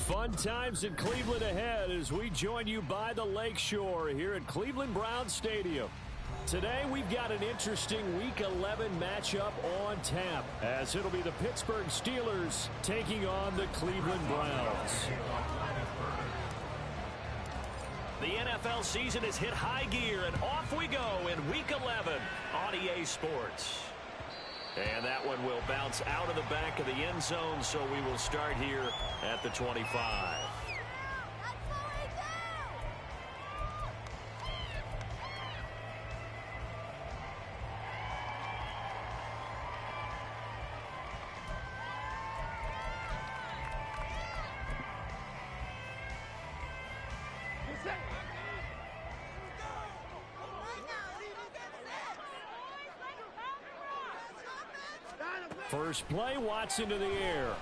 Fun times in Cleveland ahead as we join you by the Lakeshore here at Cleveland Browns Stadium. Today we've got an interesting Week 11 matchup on tap as it'll be the Pittsburgh Steelers taking on the Cleveland Browns. The NFL season has hit high gear, and off we go in Week 11 on EA Sports. And that one will bounce out of the back of the end zone, so we will start here at the 25. First play, Watson to the air.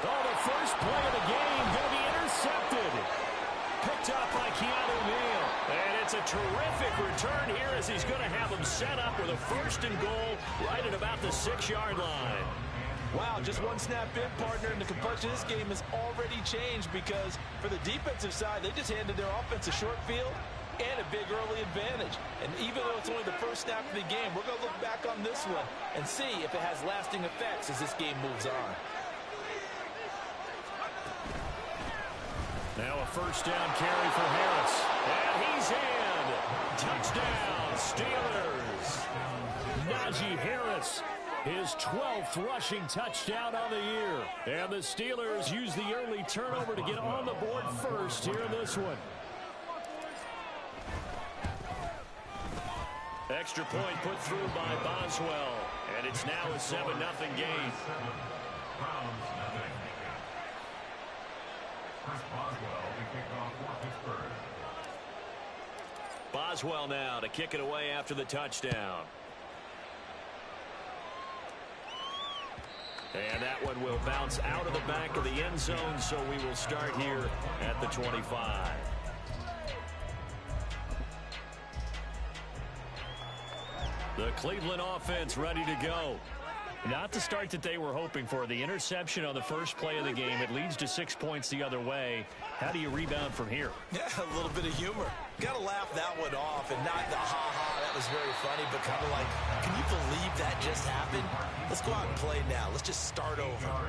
Oh, the first play of the game going to be intercepted. Picked up by Keanu Neal. And it's a terrific return here as he's going to have him set up with a first and goal right at about the 6-yard line. Wow, just one snap in, partner, and the complexion of this game has already changed because for the defensive side, they just handed their offense a short field and a big early advantage. And even though it's only the first snap of the game, we're going to look back on this one and see if it has lasting effects as this game moves on. Now a first down carry for Harris. And he's in. Touchdown, Steelers. Najee Harris, his 12th rushing touchdown on the year. And the Steelers use the early turnover to get on the board first here in this one. Extra point put through by Boswell. And it's now a 7-0 game. Boswell now to kick it away after the touchdown. And that one will bounce out of the back of the end zone, so we will start here at the 25. The Cleveland offense ready to go. Not the start that they were hoping for. The interception on the first play of the game. It leads to 6 points the other way. How do you rebound from here? Yeah, a little bit of humor. Got to laugh that one off and not the ha-ha, that was very funny, but kind of like, can you believe that just happened? Let's go out and play now. Let's just start over.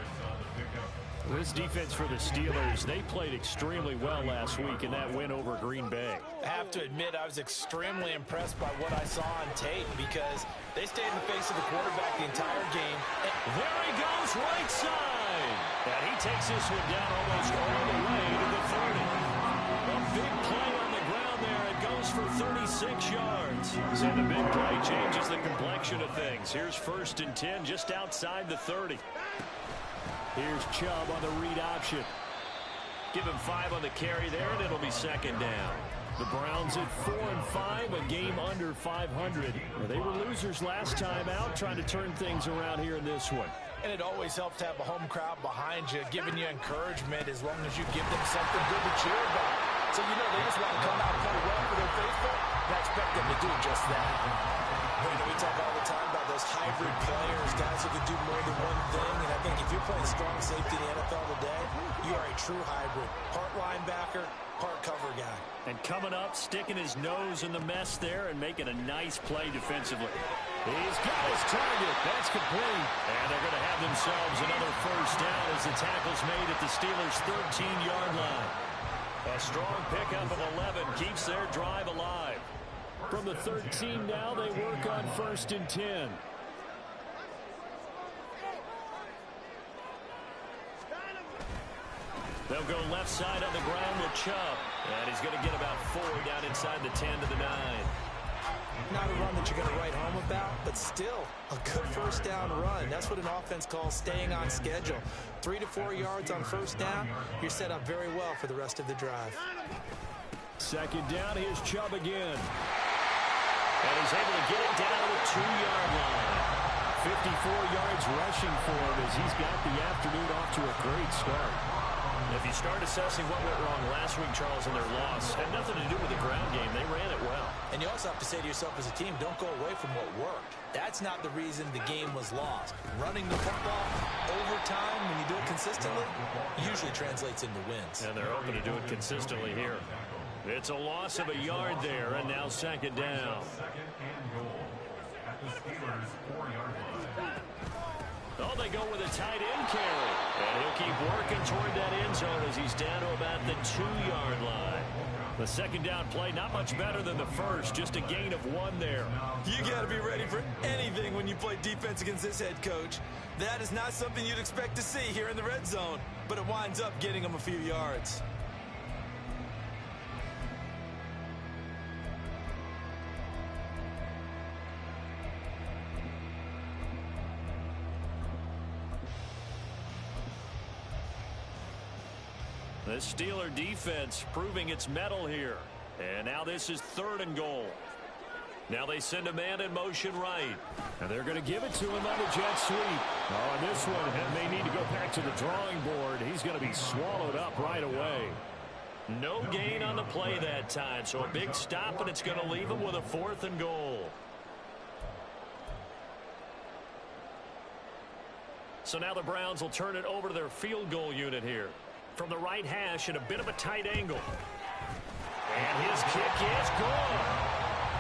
This defense for the Steelers, they played extremely well last week in that win over Green Bay. I have to admit, I was extremely impressed by what I saw on tape because they stayed in the face of the quarterback the entire game. And there he goes, right side. And he takes this one down almost all the way to the 30. A big play on the ground there. It goes for 36 yards. So the big play changes the complexion of things. Here's 1st and 10 just outside the 30. Here's Chubb on the read option. Give him 5 on the carry there, and it'll be 2nd down. The Browns at 4-5, a game under 500. Well, they were losers last time out, trying to turn things around here in this one. And it always helps to have a home crowd behind you, giving you encouragement as long as you give them something good to cheer about. So, you know, they just want to come out and play well for their faithful, and I expect them to do just that. You know, we talk all the time about those hybrid players, guys who can do more than one thing, and I think if you're playing strong safety in the NFL today, you are a true hybrid. Part linebacker, part cover guy. And coming up, sticking his nose in the mess there and making a nice play defensively. He's got his target. That's complete. And they're going to have themselves another first down as the tackle's made at the Steelers' 13-yard line. A strong pickup of 11 keeps their drive alive. From the 13 now, they work on 1st and 10. They'll go left side on the ground with Chubb. And he's going to get about 4 down inside the 10 to the 9. Not a run that you're going to write home about, but still a good first down run. That's what an offense calls staying on schedule. 3 to 4 yards on first down, you're set up very well for the rest of the drive. 2nd down, here's Chubb again. And he's able to get it down to the 2-yard line. 54 yards rushing for him as he's got the afternoon off to a great start. If you start assessing what went wrong last week, Charles, in their loss, had nothing to do with the ground game. They ran it well. And you also have to say to yourself as a team, don't go away from what worked. That's not the reason the game was lost. Running the football over time, when you do it consistently, usually translates into wins. And they're hoping to do it consistently here. It's a loss of a yard there, and now second down. Oh, they go with a tight end carry. And he'll keep working toward that end zone as he's down to about the 2-yard line. The second down play, not much better than the first, just a gain of 1 there. You got to be ready for anything when you play defense against this head coach. That is not something you'd expect to see here in the red zone, but it winds up getting him a few yards. The Steeler defense proving its mettle here. And now this is 3rd and goal. Now they send a man in motion right. And they're going to give it to him on the jet sweep. Oh, and this one, and they need to go back to the drawing board. He's going to be swallowed up right away. No gain on the play that time. So a big stop, and it's going to leave him with a 4th and goal. So now the Browns will turn it over to their field goal unit here. From the right hash at a bit of a tight angle. And his kick is good.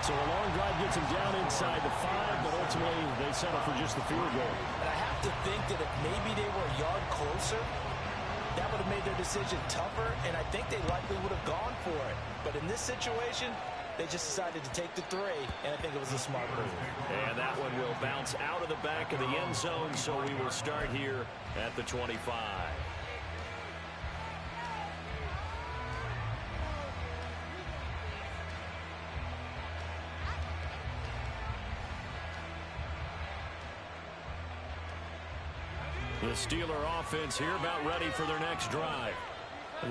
So a long drive gets him down inside the 5, but ultimately they settle for just the field goal. And I have to think that if maybe they were a yard closer, that would have made their decision tougher, and I think they likely would have gone for it. But in this situation, they just decided to take the 3, and I think it was a smart move. And that one will bounce out of the back of the end zone, so we will start here at the 25. The Steeler offense here about ready for their next drive.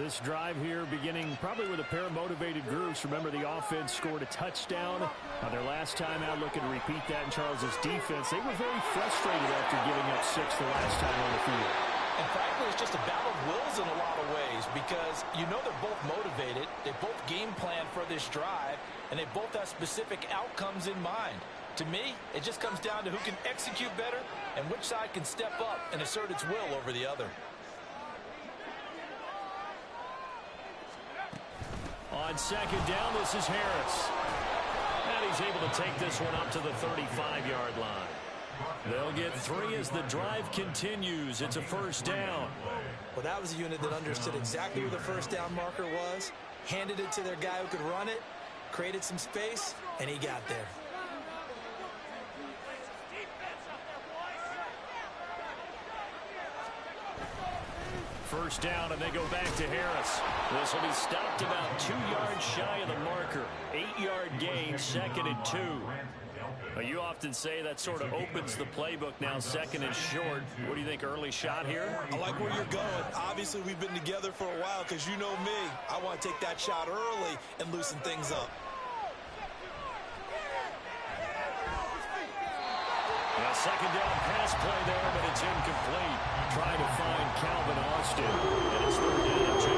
This drive here beginning probably with a pair of motivated groups. Remember, the offense scored a touchdown on their last time out. Looking to repeat that in Charles's defense. They were very frustrated after giving up 6 the last time on the field. And frankly, it's just a battle of wills in a lot of ways because you know they're both motivated. They both game plan for this drive, and they both have specific outcomes in mind. To me, it just comes down to who can execute better and which side can step up and assert its will over the other. On second down, this is Harris. And he's able to take this one up to the 35-yard line. They'll get 3 as the drive continues. It's a 1st down. Well, that was a unit that understood exactly where the 1st down marker was, handed it to their guy who could run it, created some space, and he got there. First down, and they go back to Harris. This will be stopped about 2 yards shy of the marker. 8-yard gain, 2nd and 2. You often say that sort of opens the playbook now, 2nd and short. What do you think, early shot here? I like where you're going. Obviously, we've been together for a while because you know me. I want to take that shot early and loosen things up. A second down pass play there, but it's incomplete. Trying to find Calvin Austin, and it's 3rd down and 2.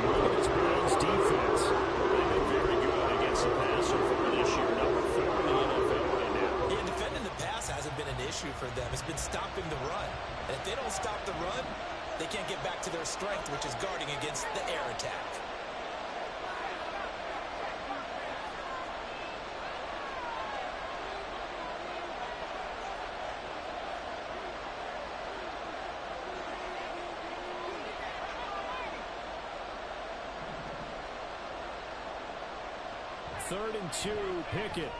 Look at this Browns defense. They've been very good against the pass so far this year. Number 4 in the NFL right now. Yeah, defending the pass hasn't been an issue for them. It's been stopping the run. And if they don't stop the run, they can't get back to their strength, which is guarding against the air attack. Third and 2, Pickett.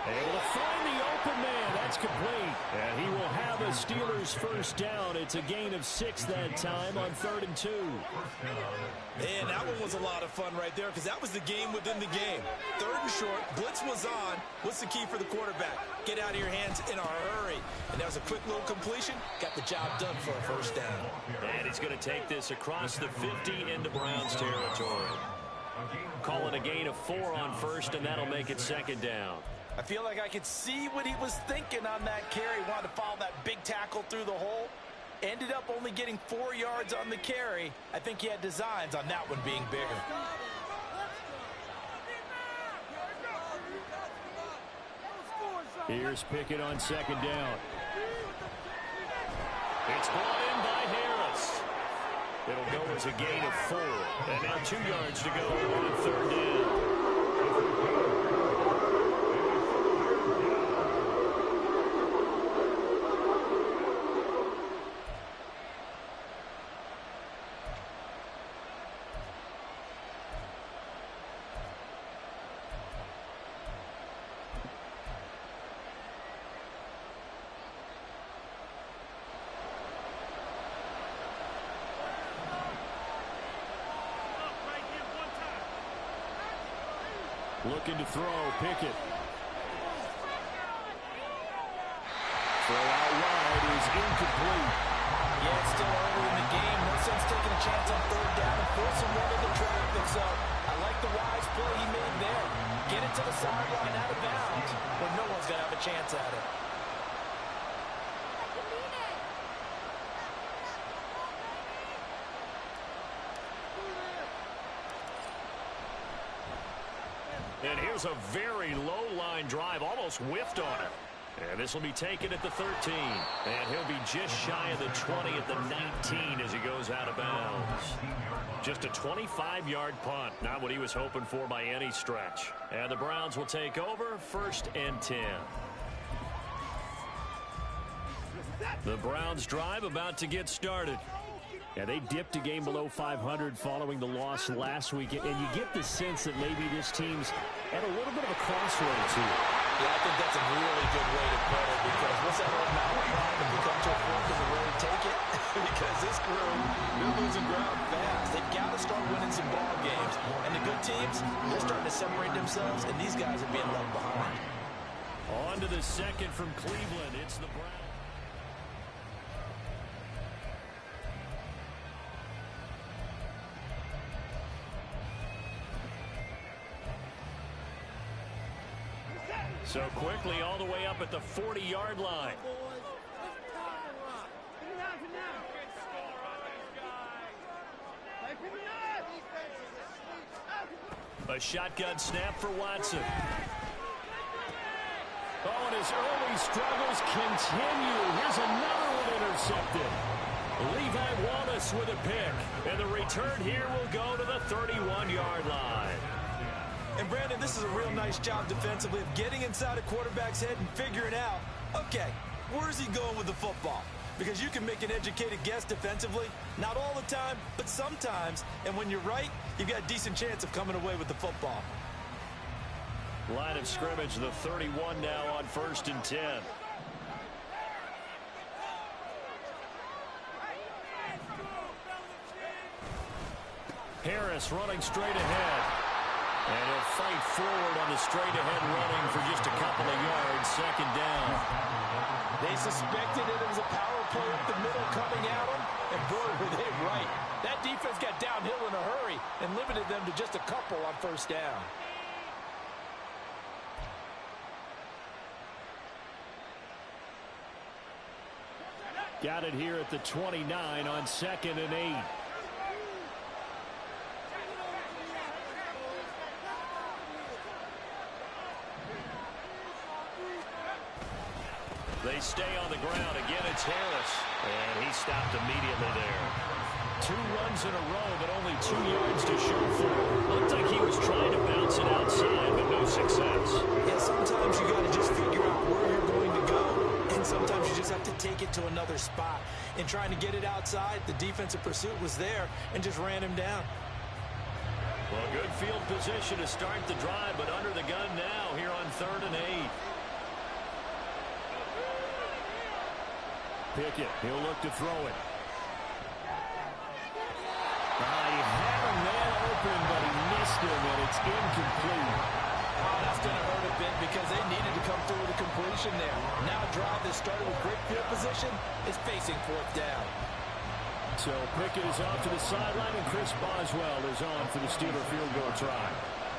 Able to find the open man. That's complete. And he will have a Steelers 1st down. It's a gain of 6 that time on 3rd and 2. And that one was a lot of fun right there because that was the game within the game. 3rd and short, blitz was on. What's the key for the quarterback? Get out of your hands in a hurry. And that was a quick little completion. Got the job done for a 1st down. And he's going to take this across the 50 into Browns territory. Calling a gain of 4 on 1st, and that'll make it 2nd down. I feel like I could see what he was thinking on that carry. Wanted to follow that big tackle through the hole. Ended up only getting 4 yards on the carry. I think he had designs on that one being bigger. Here's Pickett on second down. It's brought in by Harris. It'll go as a gain of 4. And now 2 yards to go on third down. Looking to throw, Pickett. Throw out wide is incomplete. Yeah, it's still early in the game. No sense taking a chance on third down and forcing one into traffic. So I like the wise play he made there. Get it to the sideline out of bounds when no one's going to have a chance at it. And here's a very low-line drive, almost whiffed on it. And this will be taken at the 13. And he'll be just shy of the 20 at the 19 as he goes out of bounds. Just a 25-yard punt, not what he was hoping for by any stretch. And the Browns will take over, 1st and 10. The Browns drive about to get started. Yeah, they dipped a game below 500 following the loss last week, and you get the sense that maybe this team's at a little bit of a crossroads here. Yeah, I think that's a really good way to put it, because what's that old mountain climb? If you come to a point, does it really take it? Because this crew, they're losing ground fast. They've got to start winning some ball games. And the good teams, they're starting to separate themselves, and these guys are being left behind. On to the second from Cleveland. It's the Browns. So quickly all the way up at the 40-yard line. A shotgun snap for Watson. Oh, and his early struggles continue. Here's another one intercepted. Levi Wallace with a pick. And the return here will go to the 31-yard line. And, Brandon, this is a real nice job defensively of getting inside a quarterback's head and figuring out, okay, where's he going with the football? Because you can make an educated guess defensively, not all the time, but sometimes. And when you're right, you've got a decent chance of coming away with the football. Line of scrimmage, the 31 now on 1st and 10. Harris running straight ahead. And he'll fight forward on the straight-ahead running for just a couple of yards. 2nd down. They suspected it was a power play up the middle coming at them, and boy, were they right. That defense got downhill in a hurry and limited them to just a couple on 1st down. Got it here at the 29 on 2nd and 8. They stay on the ground. Again, it's Harris. And he stopped immediately there. 2 runs in a row, but only 2 yards to show for it. Looked like he was trying to bounce it outside, but no success. Yeah, sometimes you got to just figure out where you're going to go, and sometimes you just have to take it to another spot. In trying to get it outside, the defensive pursuit was there and just ran him down. Well, good field position to start the drive, but under the gun now here on 3rd and 8. Pickett, he'll look to throw it. He had a man open, but he missed him, and it's incomplete. Oh, that's going to hurt a bit because they needed to come through with a completion there. Now a drive that started with great field position is facing 4th down. So Pickett is off to the sideline, and Chris Boswell is on for the Steeler field goal try.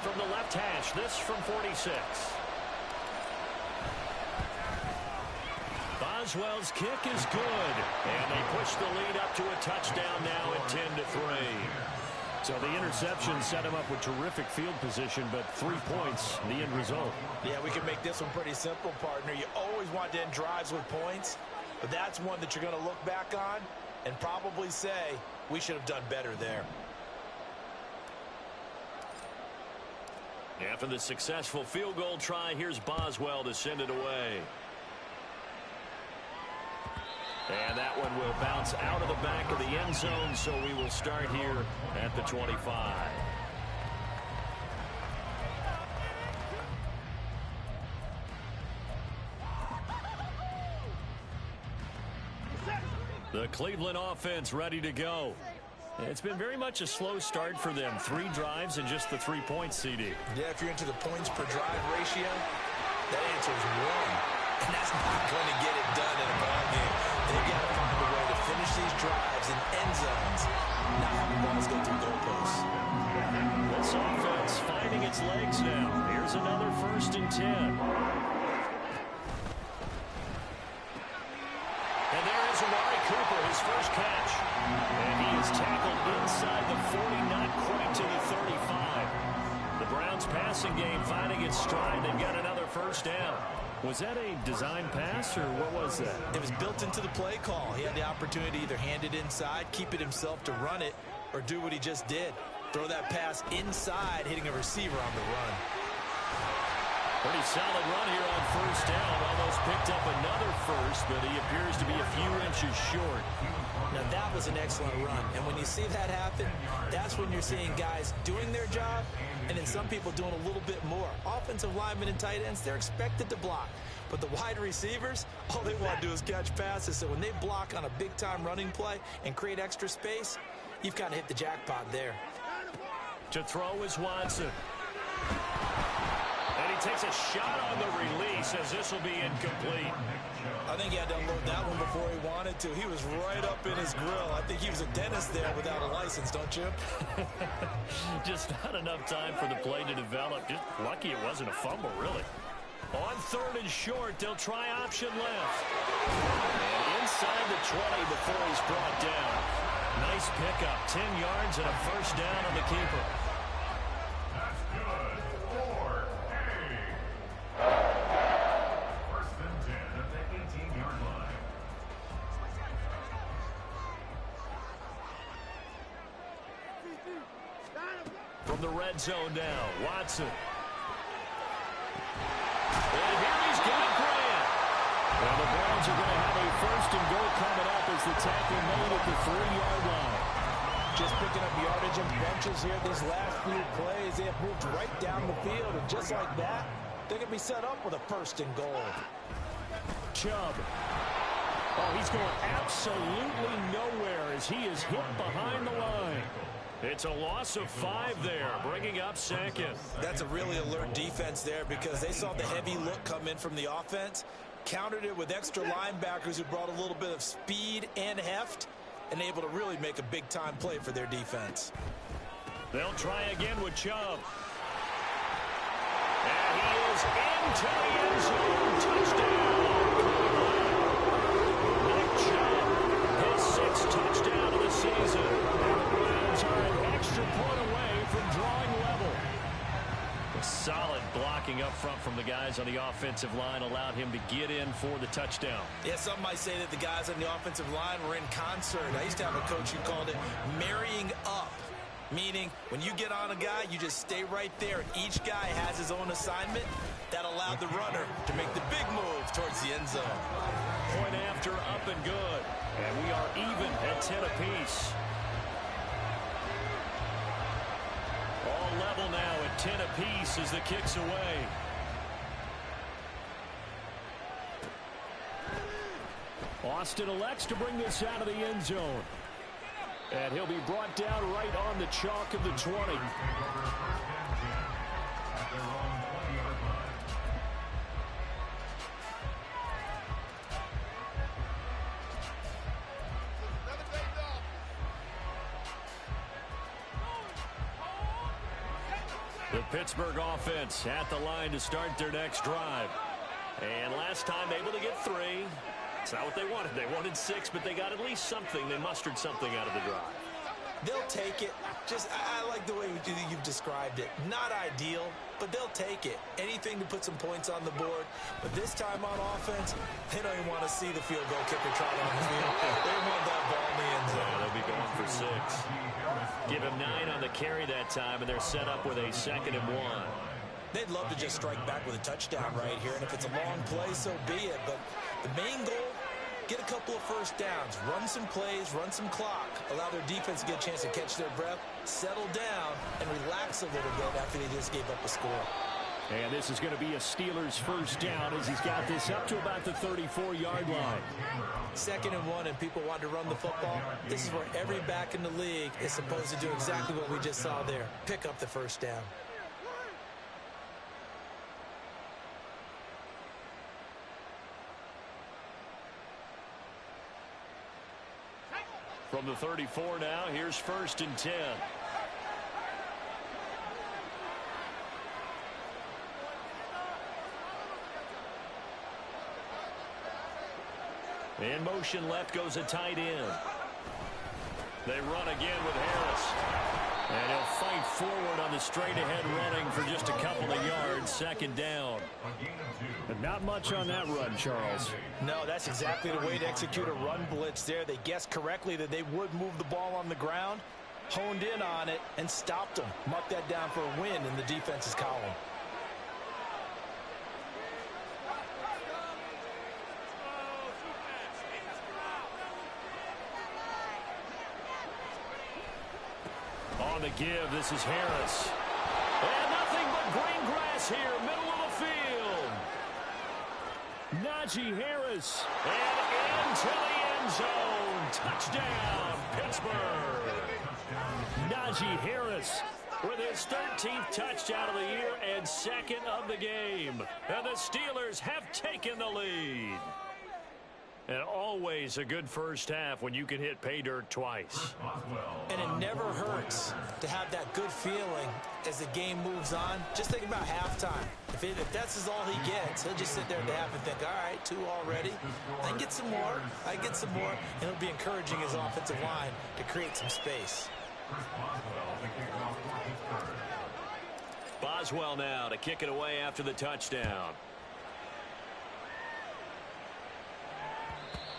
From the left hash, this from 46. Boswell's kick is good. And they push the lead up to a touchdown now at 10-3. So the interception set him up with terrific field position, but 3 points, the end result. Yeah, we can make this one pretty simple, partner. You always want to end drives with points, but that's one that you're going to look back on and probably say, we should have done better there. After the successful field goal try, here's Boswell to send it away. And that one will bounce out of the back of the end zone, so we will start here at the 25. The Cleveland offense ready to go. It's been very much a slow start for them. 3 drives and just the 3 points, CD. Yeah, if you're into the points per drive ratio, that answer is 1. And that's not going to get it done in a ball game. They've got to find a way to finish these drives in end zones, not have the balls go through goalposts. This offense finding its legs now. Here's another 1st and 10. And there is Amari Cooper, his first catch. And he is tackled inside the 40, not quite to the 35. The Browns passing game finding its stride. They've got another 1st down. Was that a design pass, or what was that? It was built into the play call. He had the opportunity to either hand it inside, keep it himself to run it, or do what he just did. Throw that pass inside, hitting a receiver on the run. Pretty solid run here on 1st down. Almost picked up another 1st, but he appears to be a few inches short. Now, that was an excellent run. And when you see that happen, that's when you're seeing guys doing their job and then some people doing a little bit more. Offensive linemen and tight ends, they're expected to block. But the wide receivers, all they want to do is catch passes. So when they block on a big-time running play and create extra space, you've kind of hit the jackpot there. To throw is Watson. And he takes a shot on the release as this will be incomplete. I think he had to unload that one before he wanted to. He was right up in his grill. I think he was a dentist there without a license, don't you? Just not enough time for the play to develop. Just lucky it wasn't a fumble, really. On 3rd and short, they'll try option left. And inside the 20 before he's brought down. Nice pickup, 10 yards and a 1st down on the keeper. From the red zone now, Watson. And here he's got Grant. And the Browns are going to have a 1st and goal coming up as the tackle made at the 3-yard line. Just picking up yardage and benches here these last few plays. They have moved right down the field, and just like that, they can be set up with a 1st and goal. Chubb. Oh, he's going absolutely nowhere as he is hit behind the line. It's a loss of 5 there, bringing up 2nd. That's a really alert defense there because they saw the heavy look come in from the offense, countered it with extra linebackers who brought a little bit of speed and heft, and able to really make a big-time play for their defense. They'll try again with Chubb. And he is into the end zone. Touchdown. Nick Chubb, his 6th touchdown of the season. Are an extra point away from drawing level. A solid blocking up front from the guys on the offensive line allowed him to get in for the touchdown. Yeah, some might say that the guys on the offensive line were in concert. I used to have a coach who called it marrying up, meaning when you get on a guy, you just stay right there. Each guy has his own assignment. That allowed the runner to make the big move towards the end zone. Point after, up and good. And we are even at 10 apiece. All level now at 10 apiece as the kick's away. Austin elects to bring this out of the end zone. And he'll be brought down right on the chalk of the 20. The Pittsburgh offense at the line to start their next drive. And last time able to get 3. It's not what they wanted. They wanted 6, but they got at least something. They mustered something out of the drive. They'll take it. I like the way you've described it. Not ideal, but they'll take it. Anything to put some points on the board. But this time on offense, they don't even want to see the field goal kicker trot on the field. They want that ball in the end zone. Yeah, they'll be going for 6. Give him 9 on the carry that time, and they're set up with a 2nd and 1. They'd love to just strike back with a touchdown right here, and if it's a long play, so be it. But the main goal, get a couple of first downs, run some plays, run some clock, allow their defense to get a chance to catch their breath, settle down, and relax a little bit after they just gave up a score. And this is going to be a Steelers first down as he's got this up to about the 34-yard line. 2nd and 1, and people want to run the football. This is where every back in the league is supposed to do exactly what we just saw there. Pick up the first down. From the 34 now, here's 1st and 10. In motion left goes a tight end. They run again with Harris. And he'll fight forward on the straight-ahead running for just a couple of yards. 2nd down. But not much on that run, Charles. No, that's exactly the way to execute a run blitz there. They guessed correctly that they would move the ball on the ground, honed in on it, and stopped them. Marked that down for a win in the defense's column. On the give, this is Harris. And nothing but green grass here, middle of the field. Najee Harris. And into the end zone. Touchdown, Pittsburgh. Najee Harris With his 13th touchdown of the year and 2nd of the game. And the Steelers have taken the lead. And always a good first half when you can hit pay dirt twice. And it never hurts to have that good feeling as the game moves on. Just think about halftime. If that's all he gets, he'll just sit there at the half and think, all right, 2 already. I get some more. I get some more. And it'll be encouraging his offensive line to create some space. Boswell now to kick it away after the touchdown.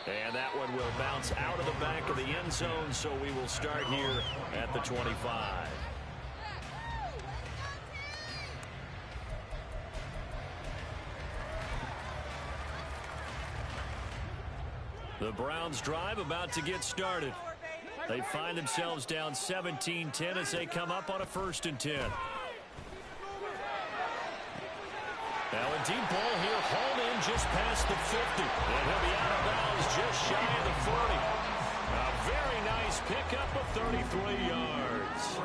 And that one will bounce out of the back of the end zone, so we will start here at the 25. The Browns drive about to get started. They find themselves down 17-10 as they come up on a 1st and 10. Now a deep ball here, hauled in just past the 50. And he'll be out of bounds just shy of the 40. A very nice pickup of 33 yards.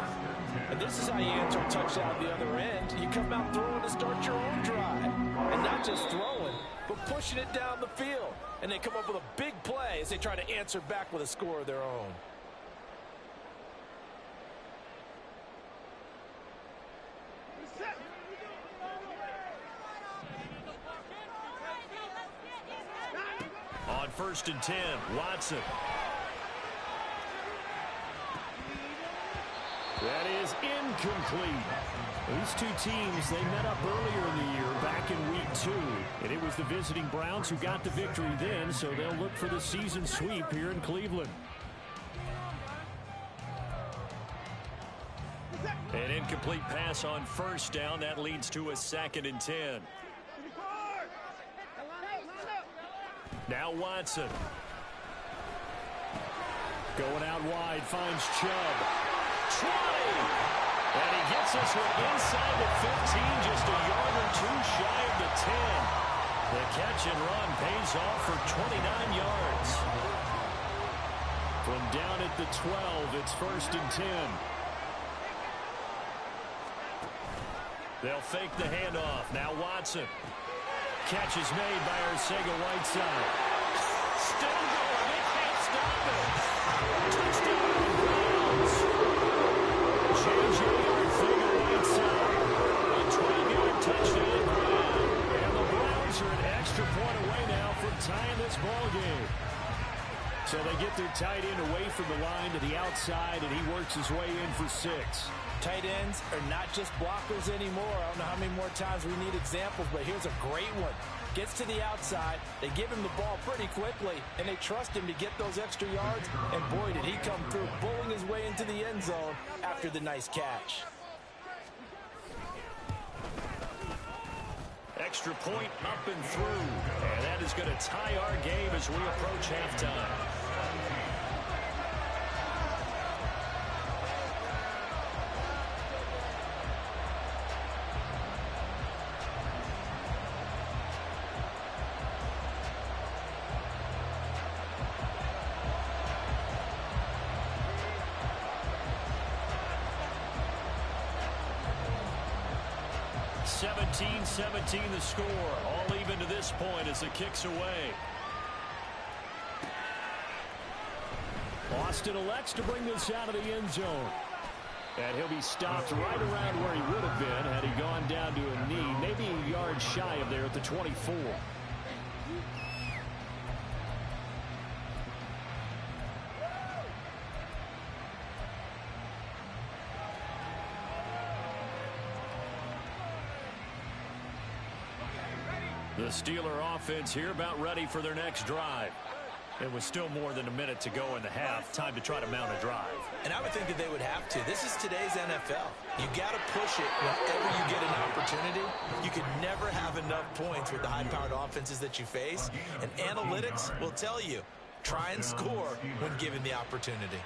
And this is how you answer a touchdown at the other end. You come out throwing to start your own drive. And not just throwing, but pushing it down the field. And they come up with a big play as they try to answer back with a score of their own. On 1st and 10, Watson. That is incomplete. These two teams, they met up earlier in the year, back in week 2. And it was the visiting Browns who got the victory then, so they'll look for the season sweep here in Cleveland. An incomplete pass on 1st down. That leads to a 2nd and 10. Now Watson. Going out wide, finds Chubb. 20! And he gets this one inside the 15, just a yard or 2 shy of the 10. The catch and run pays off for 29 yards. From down at the 12, it's 1st and 10. They'll fake the handoff. Now Watson. Catch is made by Arcega-Whiteside. Still going. They can't stop it. Touchdown, Browns. J.J. Arcega-Whiteside. A 12-yard touchdown ground. And the Browns are an extra point away now from tying this ball game. So they get their tight end away from the line to the outside, and he works his way in for 6. Tight ends are not just blockers anymore. I don't know how many more times we need examples, but here's a great one. Gets to the outside, they give him the ball pretty quickly, and they trust him to get those extra yards, and boy, did he come through, bowling his way into the end zone after the nice catch. Extra point up and through, and that is going to tie our game as we approach halftime. (17-17) the score, all even to this point as the kick's away. Austin elects to bring this out of the end zone. And he'll be stopped right around where he would have been had he gone down to a knee, maybe a yard shy of there at the 24. The Steeler offense here about ready for their next drive. It was still more than a minute to go in the half. Time to try to mount a drive. And I would think that they would have to. This is today's NFL. You got to push it whenever you get an opportunity. You can never have enough points with the high-powered offenses that you face. And analytics will tell you, try and score when given the opportunity.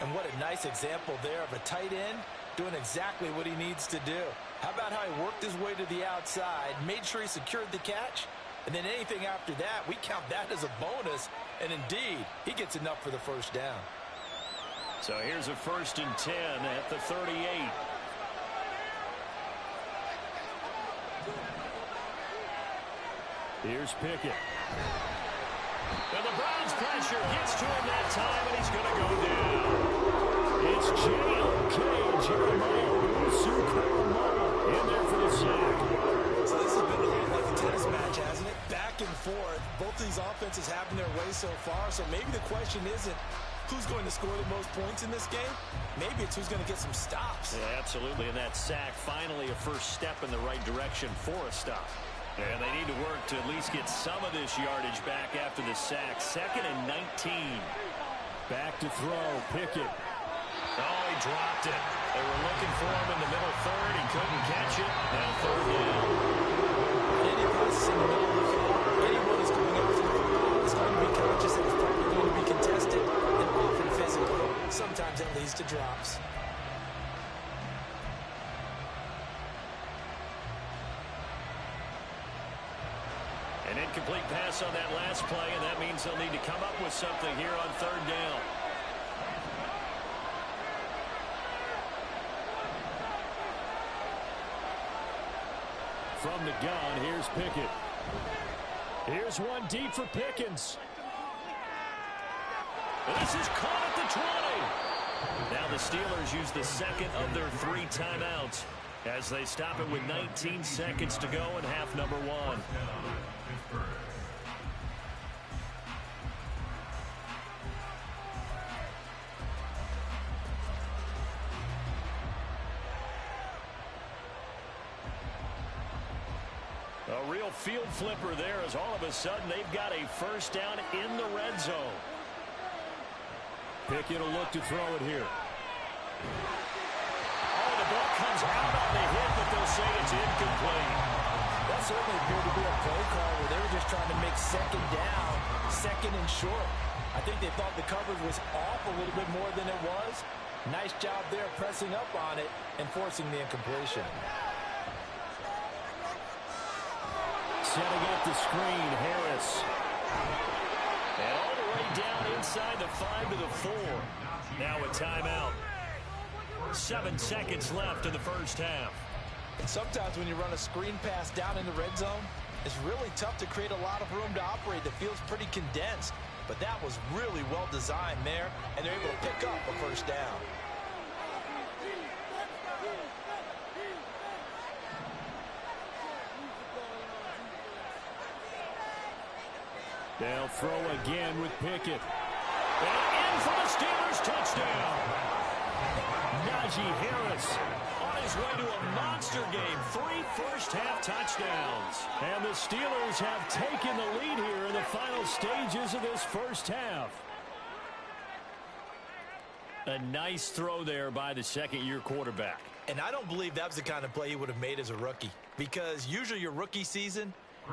And what a nice example there of a tight end doing exactly what he needs to do. How about how he worked his way to the outside, made sure he secured the catch, and then anything after that, we count that as a bonus. And indeed, he gets enough for the first down. So here's a 1st and 10 at the 38. Here's Pickett. And the Browns pressure gets to him that time, and he's going to go down. It's J.O.K. Jeremiah in there for the sack. So this has been a lot like a tennis match, hasn't it? Back and forth. Both these offenses having their way so far. So maybe the question isn't who's going to score the most points in this game. Maybe it's who's going to get some stops. Yeah, absolutely. And that sack, finally a first step in the right direction for a stop. And they need to work to at least get some of this yardage back after the sack. 2nd and 19. Back to throw. Pickett. Oh, he dropped it. They were looking for him in the middle third. He couldn't catch it. Now 3rd down. Any pass in the middle of the field, anyone is going after the football is going to be conscious that it's probably going to be contested and often physical. Sometimes that leads to drops. An incomplete pass on that last play, and that means they'll need to come up with something here on 3rd down. From the gun, here's Pickett. Here's one deep for Pickens. This is caught at the 20. Now the Steelers use the 2nd of their 3 timeouts as they stop it with 19 seconds to go in half number 1. A real field flipper there as all of a sudden they've got a first down in the red zone. Pickett will look to throw it here. Oh, the ball comes out on the hit, but they'll say it's incomplete. That certainly appeared to be a play call where they were just trying to make 2nd down, 2nd and short. I think they thought the coverage was off a little bit more than it was. Nice job there pressing up on it and forcing the incompletion. Setting up the screen, Harris. And all the way down inside the 5 to the 4. Now a timeout. 7 seconds left in the first half. And sometimes when you run a screen pass down in the red zone, it's really tough to create a lot of room to operate. The field's pretty condensed. But that was really well designed there, and they're able to pick up a first down. They'll throw again with Pickett. And in for the Steelers touchdown. Najee Harris on his way to a monster game. 3 first-half touchdowns. And the Steelers have taken the lead here in the final stages of this first half. A nice throw there by the second-year quarterback. And I don't believe that was the kind of play he would have made as a rookie, because usually your rookie season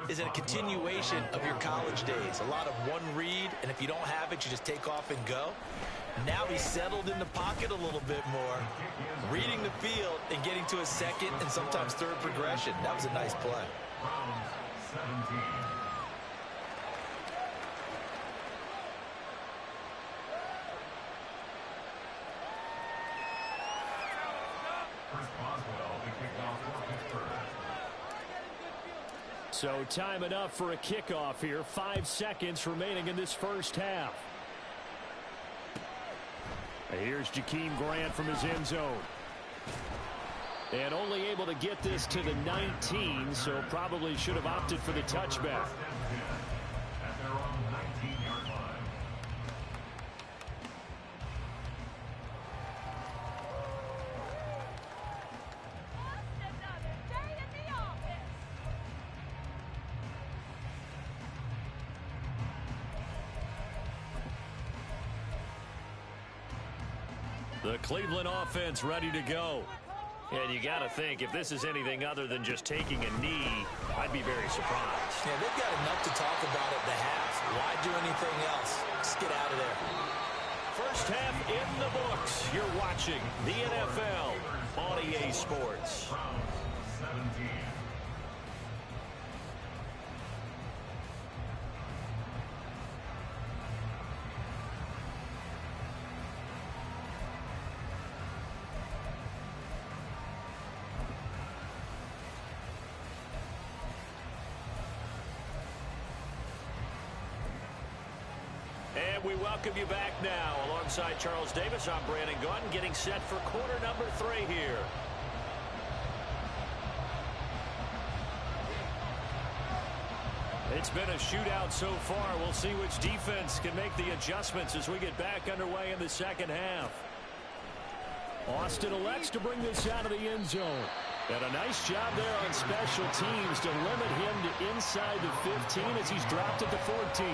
is a continuation of your college days. A lot of one read, and if you don't have it, you just take off and go. Now he's settled in the pocket a little bit more, reading the field and getting to a second and sometimes third progression. That was a nice play. So time enough for a kickoff here. 5 seconds remaining in this first half. Here's Jakeem Grant from his end zone. And only able to get this to the 19, so probably should have opted for the touchback. The Cleveland offense ready to go. And you got to think, if this is anything other than just taking a knee, I'd be very surprised. Yeah, they've got enough to talk about at the half. Why do anything else? Just get out of there. First half in the books. You're watching the NFL on EA Sports. And we welcome you back now. Alongside Charles Davis, I'm Brandon Gunn, getting set for quarter number 3 here. It's been a shootout so far. We'll see which defense can make the adjustments as we get back underway in the second half. Austin elects to bring this out of the end zone. And a nice job there on special teams to limit him to inside the 15 as he's dropped at the 14.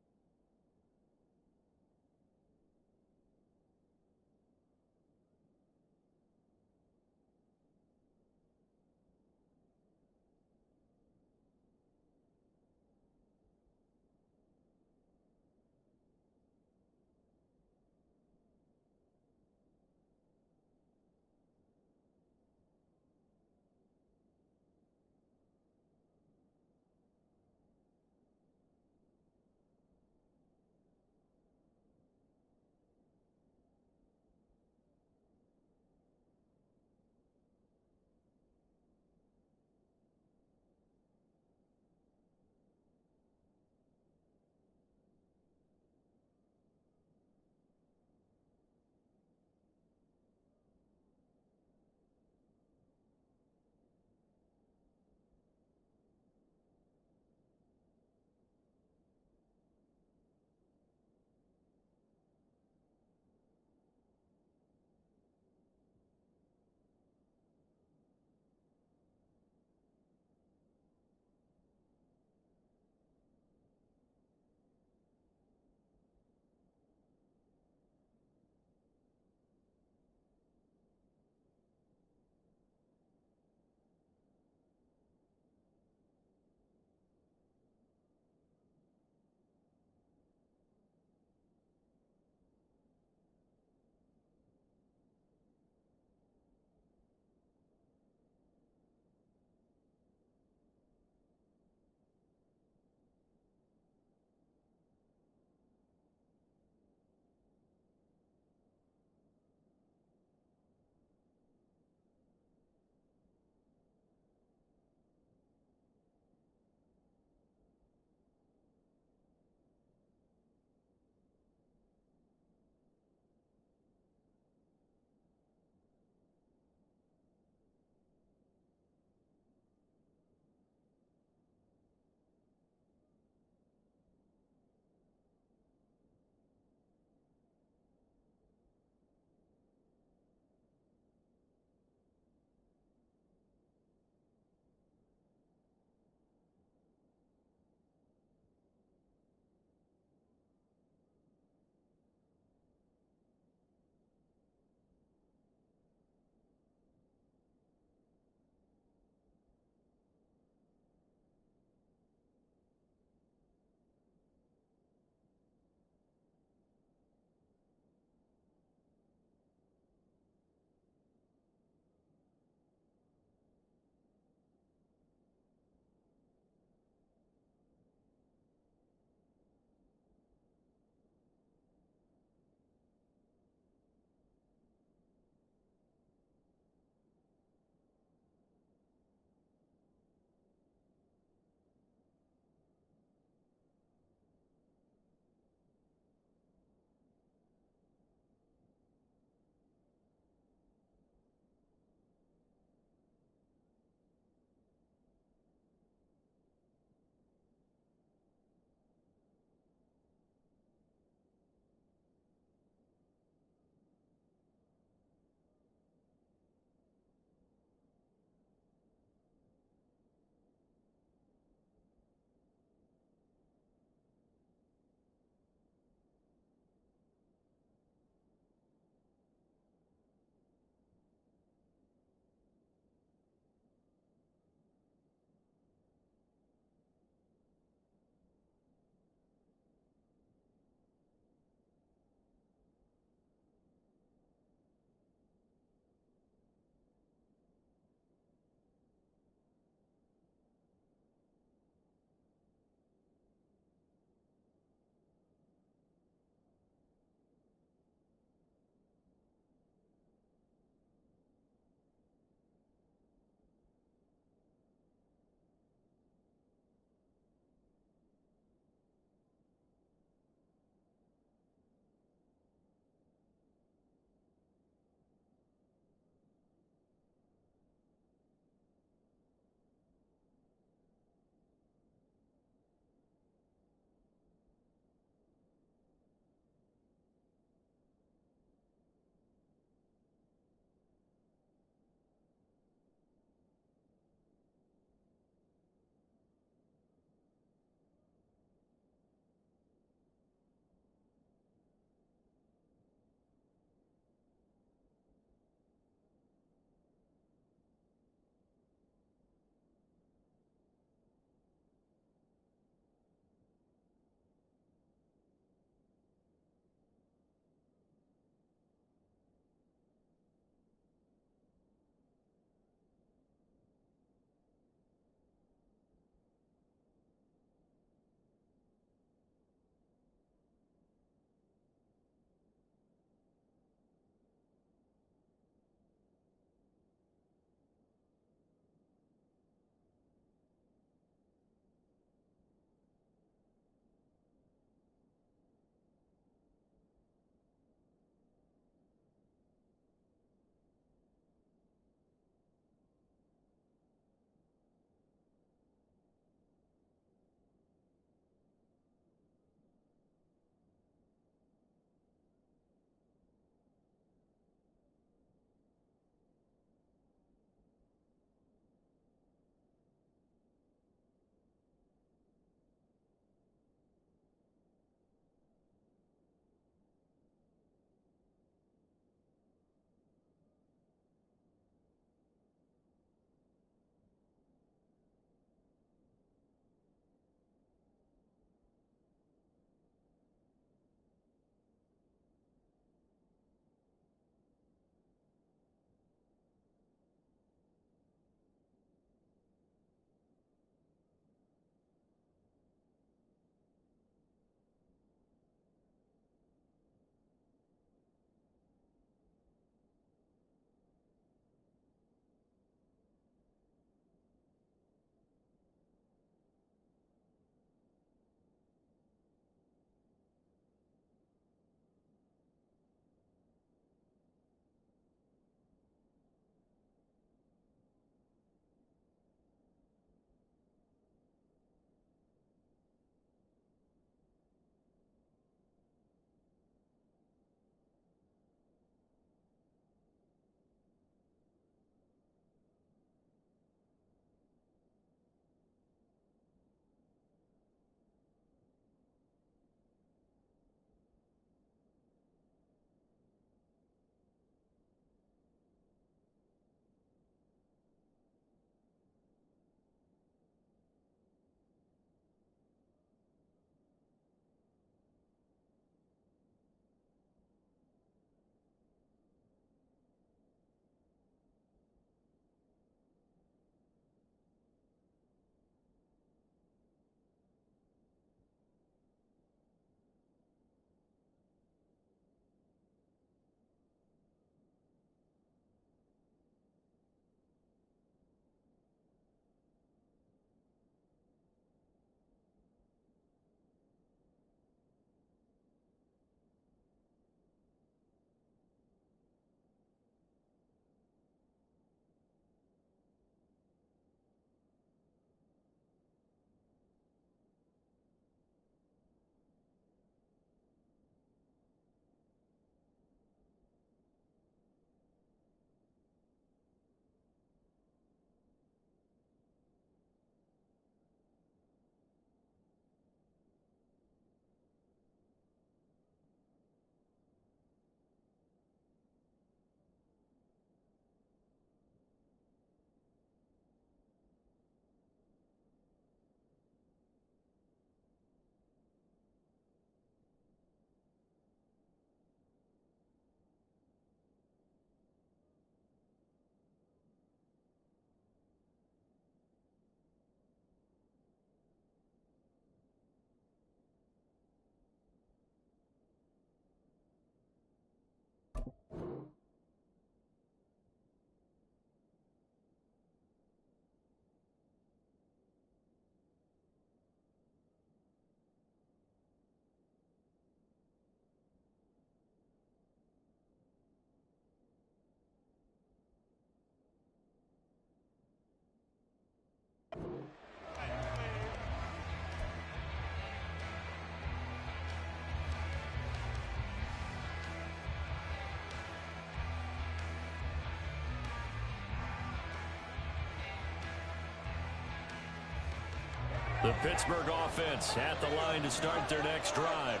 The Pittsburgh offense at the line to start their next drive.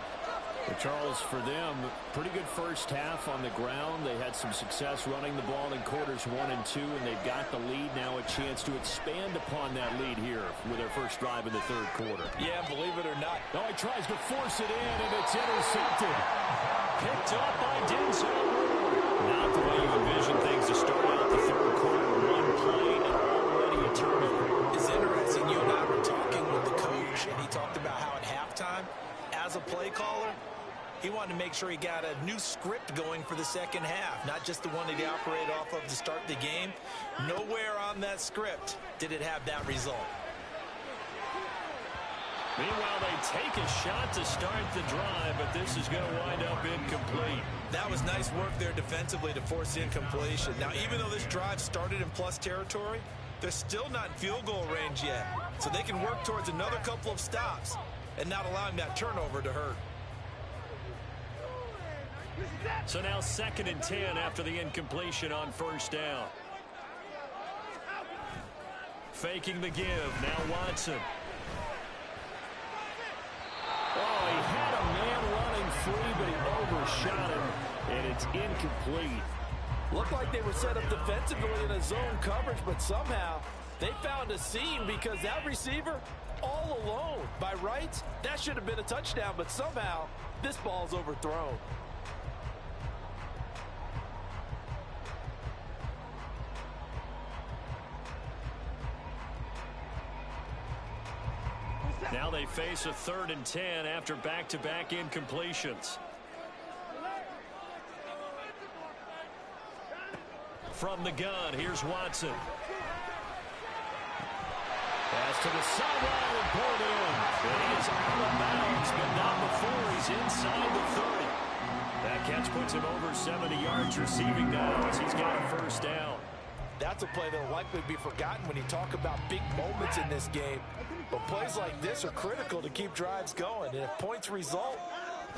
Well, Charles, for them, pretty good first half on the ground. They had some success running the ball in quarters 1 and 2, and they've got the lead. Now a chance to expand upon that lead here with their first drive in the third quarter. Yeah, believe it or not. Oh, he tries to force it in, and it's intercepted. Picked up by Denzel. Not the way you envision things to start out the third quarter. One play and already a turnover. It's interesting. You and I were talking with the coach, and he talked about how at halftime, as a play caller, he wanted to make sure he got a new script going for the second half, not just the one that he operated off of to start the game. Nowhere on that script did it have that result. Meanwhile, they take a shot to start the drive, but this is going to wind up incomplete. That was nice work there defensively to force incompletion. Now, even though this drive started in plus territory, they're still not in field goal range yet. So they can work towards another couple of stops and not allowing that turnover to hurt. So now 2nd and 10 after the incompletion on first down. Faking the give. Now Watson. Oh, he had a man running free, but he overshot him, and it's incomplete. Looked like they were set up defensively in a zone coverage, but somehow they found a seam because that receiver all alone. By rights, that should have been a touchdown, but somehow this ball's overthrown. Now they face a 3rd and 10 after back-to-back incompletions. From the gun, here's Watson. Pass to the sideline and pulled in. And he is out of bounds, but not before he's inside the 30. That catch puts him over 70 yards receiving now as he's got a first down. That's a play that will likely be forgotten when you talk about big moments in this game. But plays like this are critical to keep drives going. And if points result,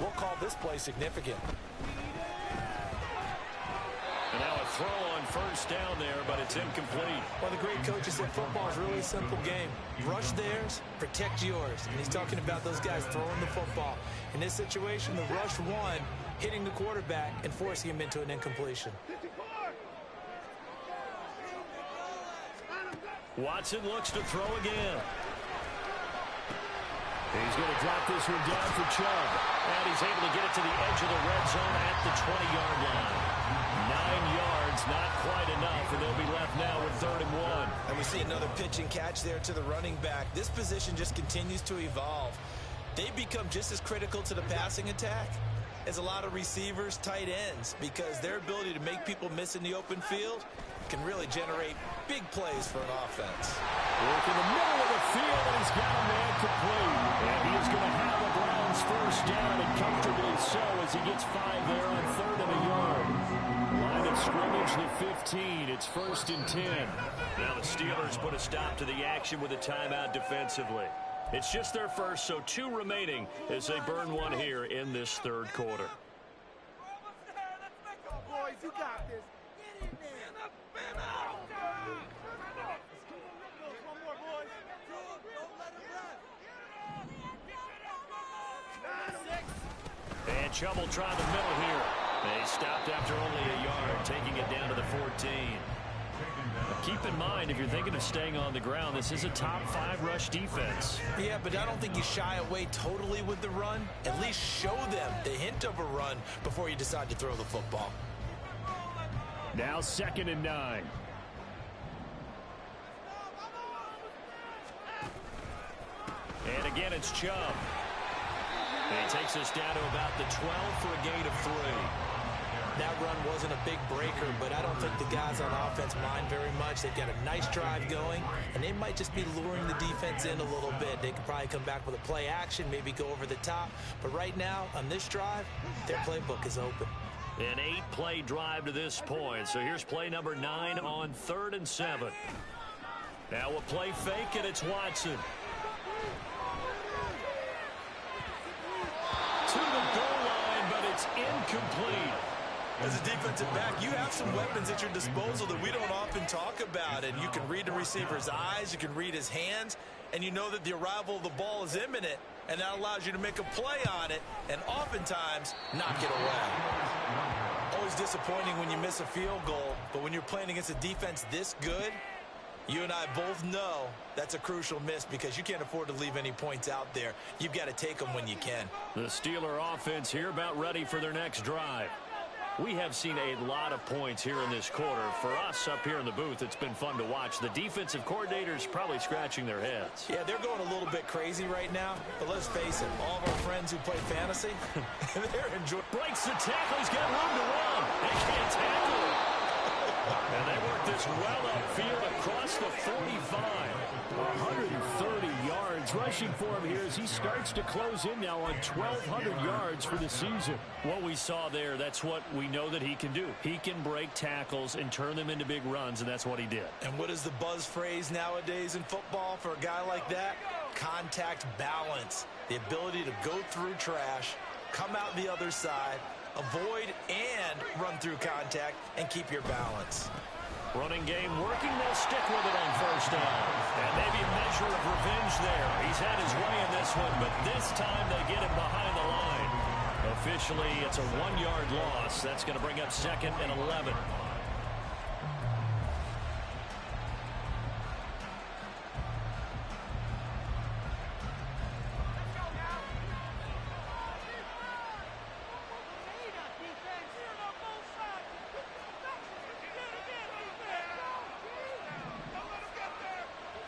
we'll call this play significant. And now a throw on first down there, but it's incomplete. Well, the great coaches said football is really a simple game. Rush theirs, protect yours. And he's talking about those guys throwing the football. In this situation, the rush one, hitting the quarterback and forcing him into an incompletion. Watson looks to throw again. He's going to drop this one down for Chubb. And he's able to get it to the edge of the red zone at the 20-yard line. 9 yards, not quite enough, and they'll be left now with 3rd and 1. And we see another pitch and catch there to the running back. This position just continues to evolve. They become just as critical to the passing attack as a lot of receivers, tight ends, because their ability to make people miss in the open field can really generate big plays for an offense. Work in the middle of the field, and he's got a man complete. And he is going to have the Browns first down, and comfortably so as he gets 5 there on 3rd and a yard. Line of scrimmage, the 15. It's 1st and 10. Now the Steelers put a stop to the action with a timeout defensively. It's just their first, so 2 remaining as they burn one here in this third quarter. Boys, you got this. Get in there. One more, boys. Don't let him run. And Chubb will try the middle here. They stopped after only a yard, taking it down to the 14. Keep in mind, if you're thinking of staying on the ground, this is a top 5 rush defense. Yeah, but I don't think you shy away totally with the run. At least show them the hint of a run before you decide to throw the football. Now 2nd and 9. And again, it's Chubb. And he takes us down to about the 12 for a gain of 3. That run wasn't a big breaker, but I don't think the guys on offense mind very much. They've got a nice drive going, and they might just be luring the defense in a little bit. They could probably come back with a play action, maybe go over the top. But right now, on this drive, their playbook is open. An 8-play drive to this point. So here's play number 9 on 3rd and 7. Now a play fake, and it's Watson. To the goal line, but it's incomplete. As a defensive back, you have some weapons at your disposal that we don't often talk about. And you can read the receiver's eyes, you can read his hands, and you know that the arrival of the ball is imminent, and that allows you to make a play on it and oftentimes knock it away. Always disappointing when you miss a field goal, but when you're playing against a defense this good, you and I both know that's a crucial miss because you can't afford to leave any points out there. You've got to take them when you can. The Steeler offense here about ready for their next drive. We have seen a lot of points here in this quarter. For us up here in the booth, it's been fun to watch. The defensive coordinators probably scratching their heads. Yeah, they're going a little bit crazy right now. But let's face it, all of our friends who play fantasy, they're enjoying. Breaks the tackle. He's got room to run. They can't tackle him. And they work this well upfield across the 45. 130 yards rushing for him here as he starts to close in now on 1,200 yards for the season. What we saw there, that's what we know that he can do. He can break tackles and turn them into big runs, and that's what he did. And what is the buzz phrase nowadays in football for a guy like that? Contact balance. The ability to go through trash, come out the other side, avoid and run through contact, and keep your balance. Running game working. They'll stick with it on first down. And maybe a measure of revenge there. He's had his way in this one, but this time they get him behind the line. Officially, it's a 1-yard loss. That's going to bring up 2nd and 11.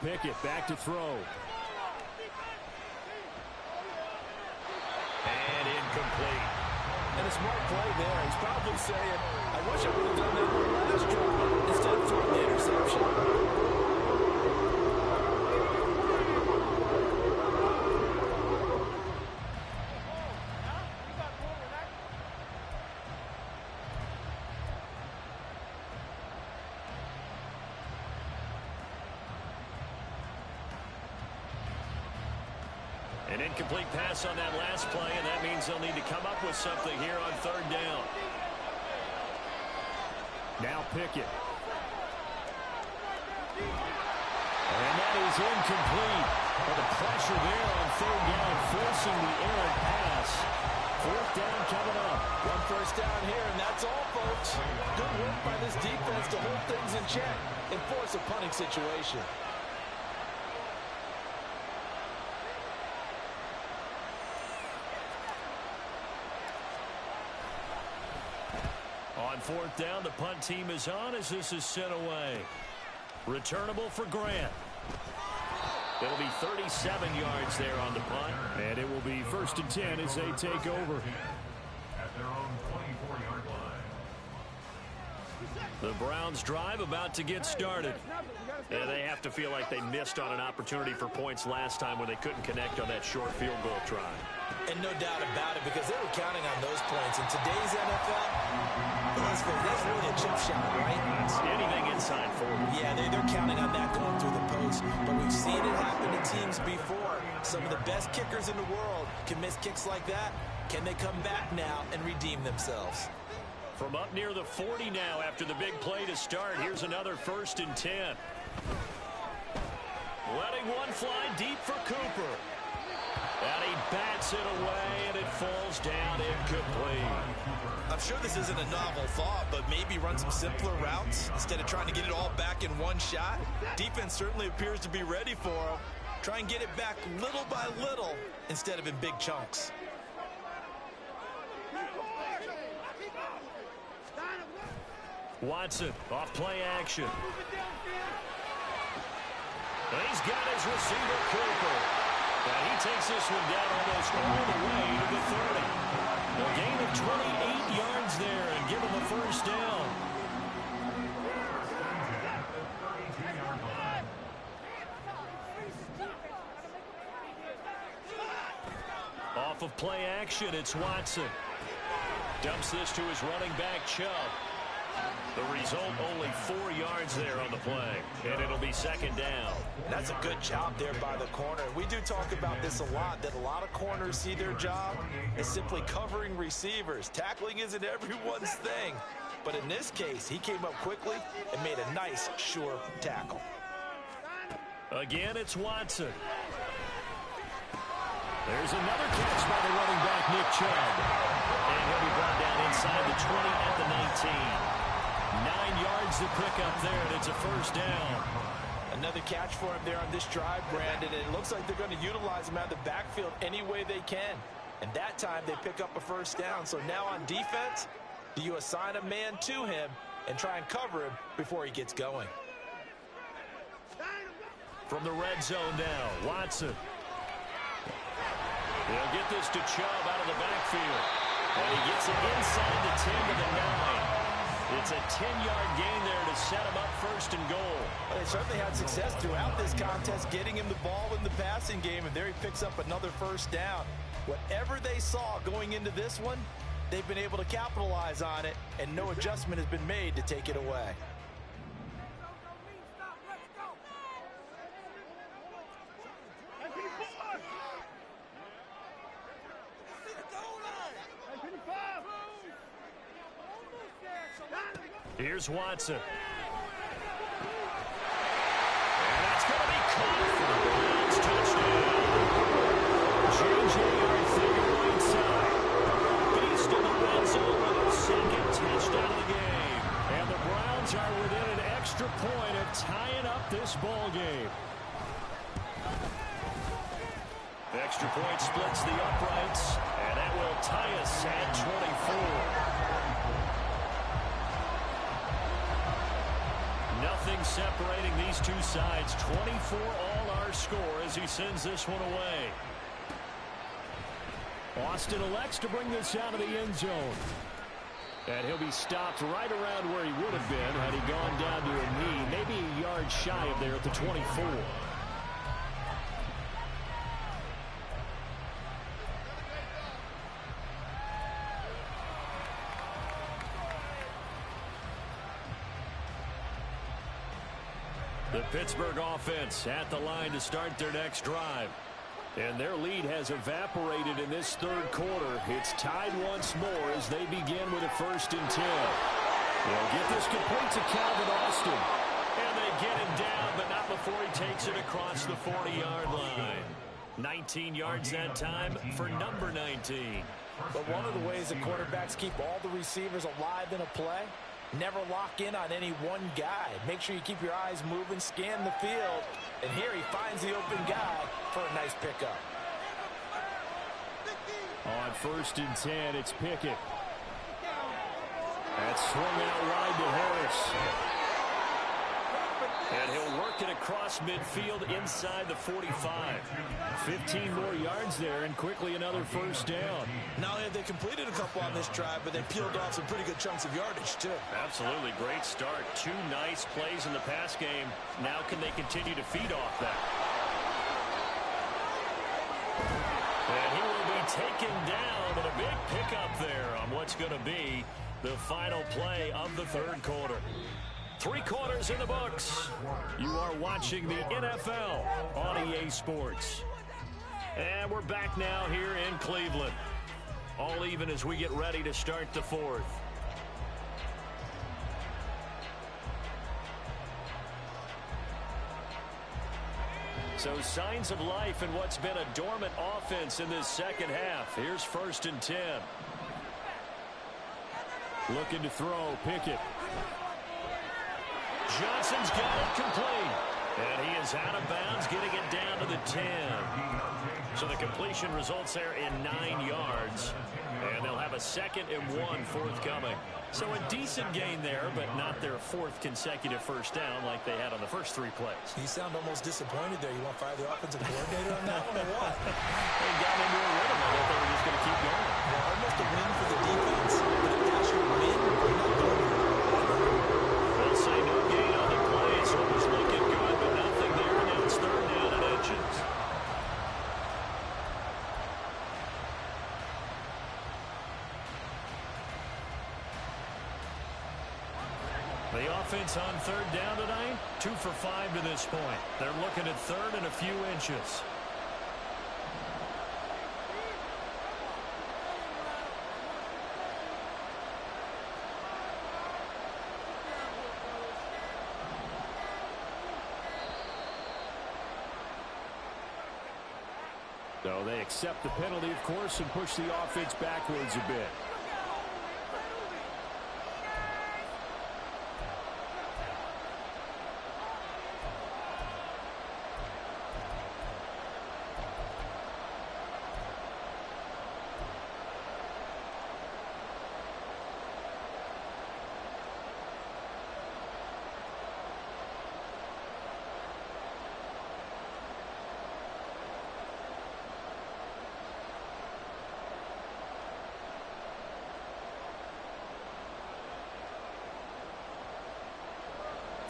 Pickett back to throw. And incomplete. And a smart play there. He's probably saying, I wish I would have done that in the last drive instead of throwing the interception. An incomplete pass on that last play, and that means they'll need to come up with something here on 3rd down. Now Pickett. And that is incomplete. But the pressure there on 3rd down, forcing the errant pass. 4th down coming up. 1 first down here, and that's all, folks. Good work by this defense to hold things in check and force a punting situation. On 4th down, the punt team is on as this is sent away. Returnable for Grant. It'll be 37 yards there on the punt. And it will be 1st and 10 as they take over. At their own 24-yard line. The Browns drive about to get started. Yeah, they have to feel like they missed on an opportunity for points last time when they couldn't connect on that short field goal try. And no doubt about it, because they were counting on those points. In today's NFL, that's really a chip shot, right? It's anything inside 40. Yeah, they're counting on that going through the post. But we've seen it happen to teams before. Some of the best kickers in the world can miss kicks like that. Can they come back now and redeem themselves? From up near the 40 now after the big play to start. Here's another 1st and 10. Letting one fly deep for Cooper. And he bats it away, and it falls down incomplete. I'm sure this isn't a novel thought, but maybe run some simpler routes instead of trying to get it all back in one shot. Defense certainly appears to be ready for him. Try and get it back little by little instead of in big chunks. Watson off play action. And he's got his receiver, Cooper. And he takes this one down almost all the way to the 30. A gain of 28 yards there and give him a 1st down. Off of play action, it's Watson. Dumps this to his running back, Chubb. The result, only 4 yards there on the play, and it'll be second down. That's a good job there by the corner. We do talk about this a lot, that a lot of corners see their job as simply covering receivers. Tackling isn't everyone's thing. But in this case, he came up quickly and made a nice, sure tackle. Again, it's Watson. There's another catch by the running back, Nick Chubb. And he'll be brought down inside the 20 at the 19. 9 yards to pick up there, and it's a first down. Another catch for him there on this drive, Brandon, and it looks like they're going to utilize him out of the backfield any way they can. And that time they pick up a first down. So now on defense, do you assign a man to him and try and cover him before he gets going? From the red zone now, Watson. They'll get this to Chubb out of the backfield. And he gets it inside the 10 to the 9. It's a 10-yard gain there to set him up first and goal. Well, they certainly had success throughout this contest getting him the ball in the passing game, and there he picks up another first down. Whatever they saw going into this one, they've been able to capitalize on it, and no adjustment has been made to take it away. Here's Watson. And that's going to be caught for the Browns touchdown. J.J. Arthur right side. Beast in the red zone with a second touchdown of the game. And the Browns are within an extra point of tying up this ball game. The extra point splits the uprights, and that will tie us at 24. Nothing separating these two sides. 24 all our score as he sends this one away. Austin elects to bring this out of the end zone. And he'll be stopped right around where he would have been had he gone down to a knee. Maybe a yard shy of there at the 24. The Pittsburgh offense at the line to start their next drive. And their lead has evaporated in this third quarter. It's tied once more as they begin with a 1st and 10. They'll get this complete to Calvin Austin. And they get him down, but not before he takes it across the 40-yard line. 19 yards that time for number 19. But one of the ways the quarterbacks keep all the receivers alive in a play, never lock in on any one guy. Make sure you keep your eyes moving, scan the field. And here he finds the open guy for a nice pickup. On 1st and 10, it's Pickett. That's swung out wide to Harris. And he'll work it across midfield inside the 45. 15 more yards there, and quickly another first down. Not only have they completed a couple on this drive, but they peeled off some pretty good chunks of yardage, too. Absolutely. Great start. 2 nice plays in the pass game. Now can they continue to feed off that? And he will be taken down with a big pickup there on what's going to be the final play of the third quarter. 3 quarters in the books. You are watching the NFL on EA Sports. And we're back now here in Cleveland. All even as we get ready to start the 4th. So signs of life in what's been a dormant offense in this second half. Here's 1st and 10. Looking to throw, Pickett. Johnson's got it complete. And he is out of bounds, getting it down to the 10. So the completion results there in 9 yards. And they'll have a 2nd and 1 forthcoming. So a decent gain there, but not their 4th consecutive first down like they had on the first 3 plays. You sound almost disappointed there. You want to fire the offensive coordinator on that one or what? They got into a rhythm. I thought they were just going to keep going. Well, almost a win for the defense. But if that's your win, you're not going to. They'll say no gain on the play, so it was looking good, but nothing there. Now it's 3rd down and inches. offense on third down tonight? 2 for 5 to this point. They're looking at third and a few inches. So they accept the penalty, of course, and push the offense backwards a bit.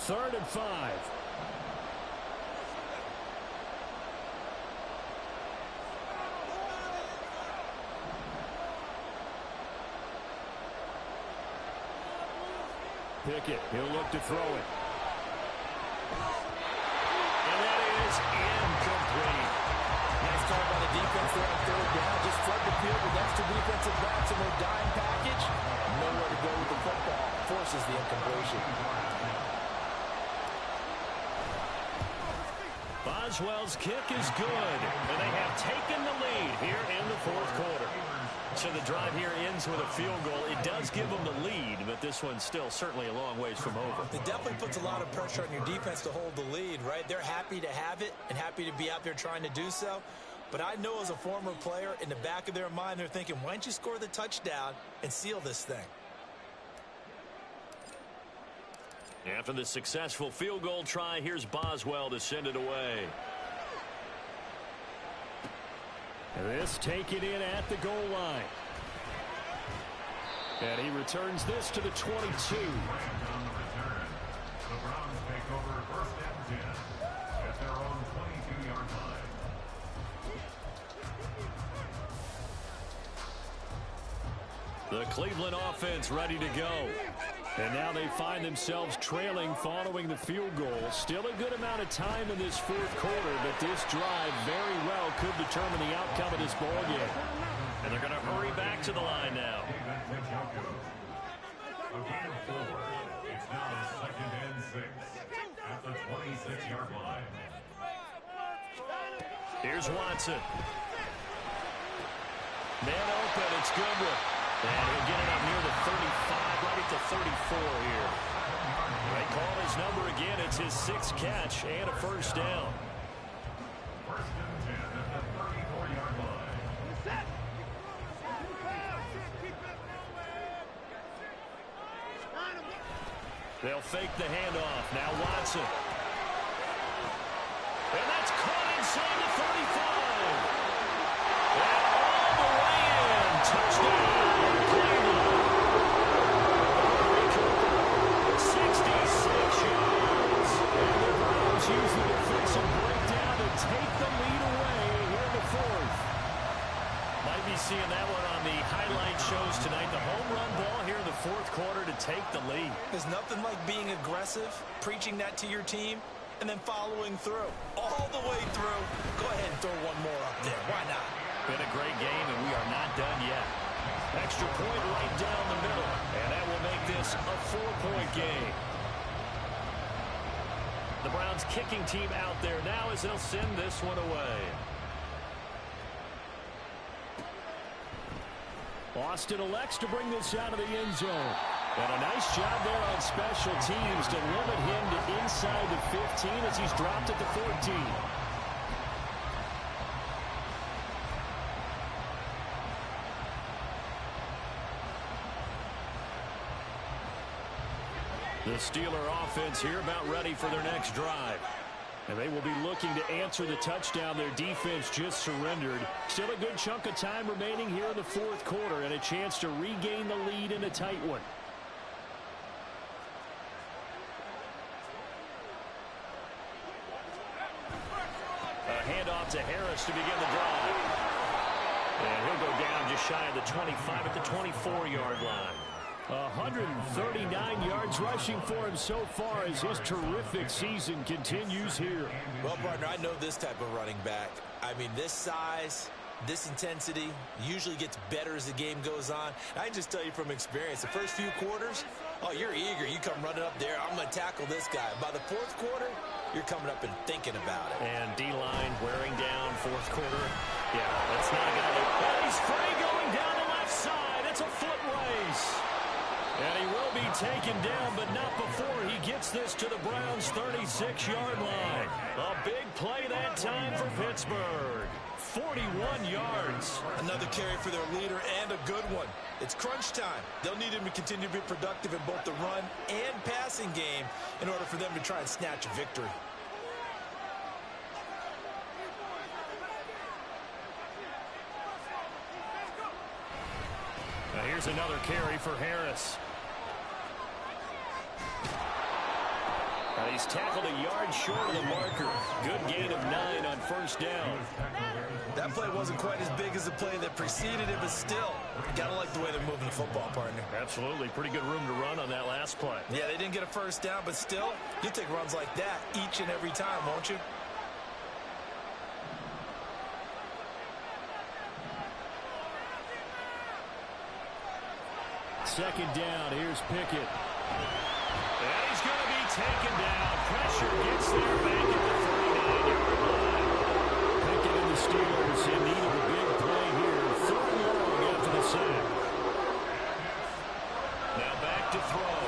Third and 5. Pickett, he'll look to throw it. And that is incomplete. Nice call by the defense there on third down. Just flood the field with extra defensive backs in their dime package. Nowhere to go with the football. Forces the incompletion. Boswell's kick is good, and they have taken the lead here in the fourth quarter. So the drive here ends with a field goal. It does give them the lead, but this one's still certainly a long ways from over. It definitely puts a lot of pressure on your defense to hold the lead, right? They're happy to have it and happy to be out there trying to do so. But I know as a former player, in the back of their mind, they're thinking, why don't you score the touchdown and seal this thing? After the successful field goal try, here's Boswell to send it away. And this taken in at the goal line. And he returns this to the 22. On the return, the Browns take over first and 10 at their own 22-yard line. The Cleveland offense ready to go. And now they find themselves trailing following the field goal. Still a good amount of time in this fourth quarter, but this drive very well could determine the outcome of this ball game. And they're going to hurry back to the line now. Again forward. It's now second and 6 at the 26-yard line. Here's Watson. Man open, it's Goodwin. And he'll get it up near the 35, right at the 34 here. They call his number again. It's his 6th catch and a first down. First and 10 at the 34-yard line. They'll fake the handoff. Now Watson. And that's caught inside the 35. And all the way in. Touchdown. 66 yards. And the Browns use the defensive breakdown to take the lead away here in the fourth. Might be seeing that one on the highlight shows tonight. The home run ball here in the fourth quarter to take the lead. There's nothing like being aggressive, preaching that to your team, and then following through. All the way through. Go ahead and throw one more up there. Why not? Been a great game, and we are not done yet. Extra point right down the middle, and that will make this a 4-point game. The Browns kicking team out there now as they'll send this one away. Austin elects to bring this out of the end zone. And a nice job there on special teams to limit him to inside the 15 as he's dropped at the 14. The Steeler offense here about ready for their next drive. And they will be looking to answer the touchdown their defense just surrendered. Still a good chunk of time remaining here in the fourth quarter and a chance to regain the lead in a tight one. A handoff to Harris to begin the drive. And he'll go down just shy of the 25 at the 24-yard line. 139 yards rushing for him so far as his terrific season continues here. Well, partner, I know this type of running back. I mean, this size, this intensity usually gets better as the game goes on. I can just tell you from experience, the first few quarters, oh, you're eager. You come running up there, I'm going to tackle this guy. By the fourth quarter, you're coming up and thinking about it. And D-line wearing down fourth quarter. Yeah, that's not a guy that... He's free going down the left side. It's a foot race. And he will be taken down, but not before he gets this to the Browns' 36-yard line. A big play that time for Pittsburgh. 41 yards. Another carry for their leader and a good one. It's crunch time. They'll need him to continue to be productive in both the run and passing game in order for them to try and snatch a victory. Now here's another carry for Harris. And he's tackled a yard short of the marker. Good gain of 9 on first down. That play wasn't quite as big as the play that preceded it, but still, gotta like the way they're moving the football, partner. Absolutely. Pretty good room to run on that last play. Yeah, they didn't get a first down, but still, you'll take runs like that each and every time, won't you? Second down. Here's Pickett. And he's going to be taken down. Pressure gets there back at the 39-yard line. Pickett and the Steelers in need of a big play here. Third and long after the sack. Now back to throw.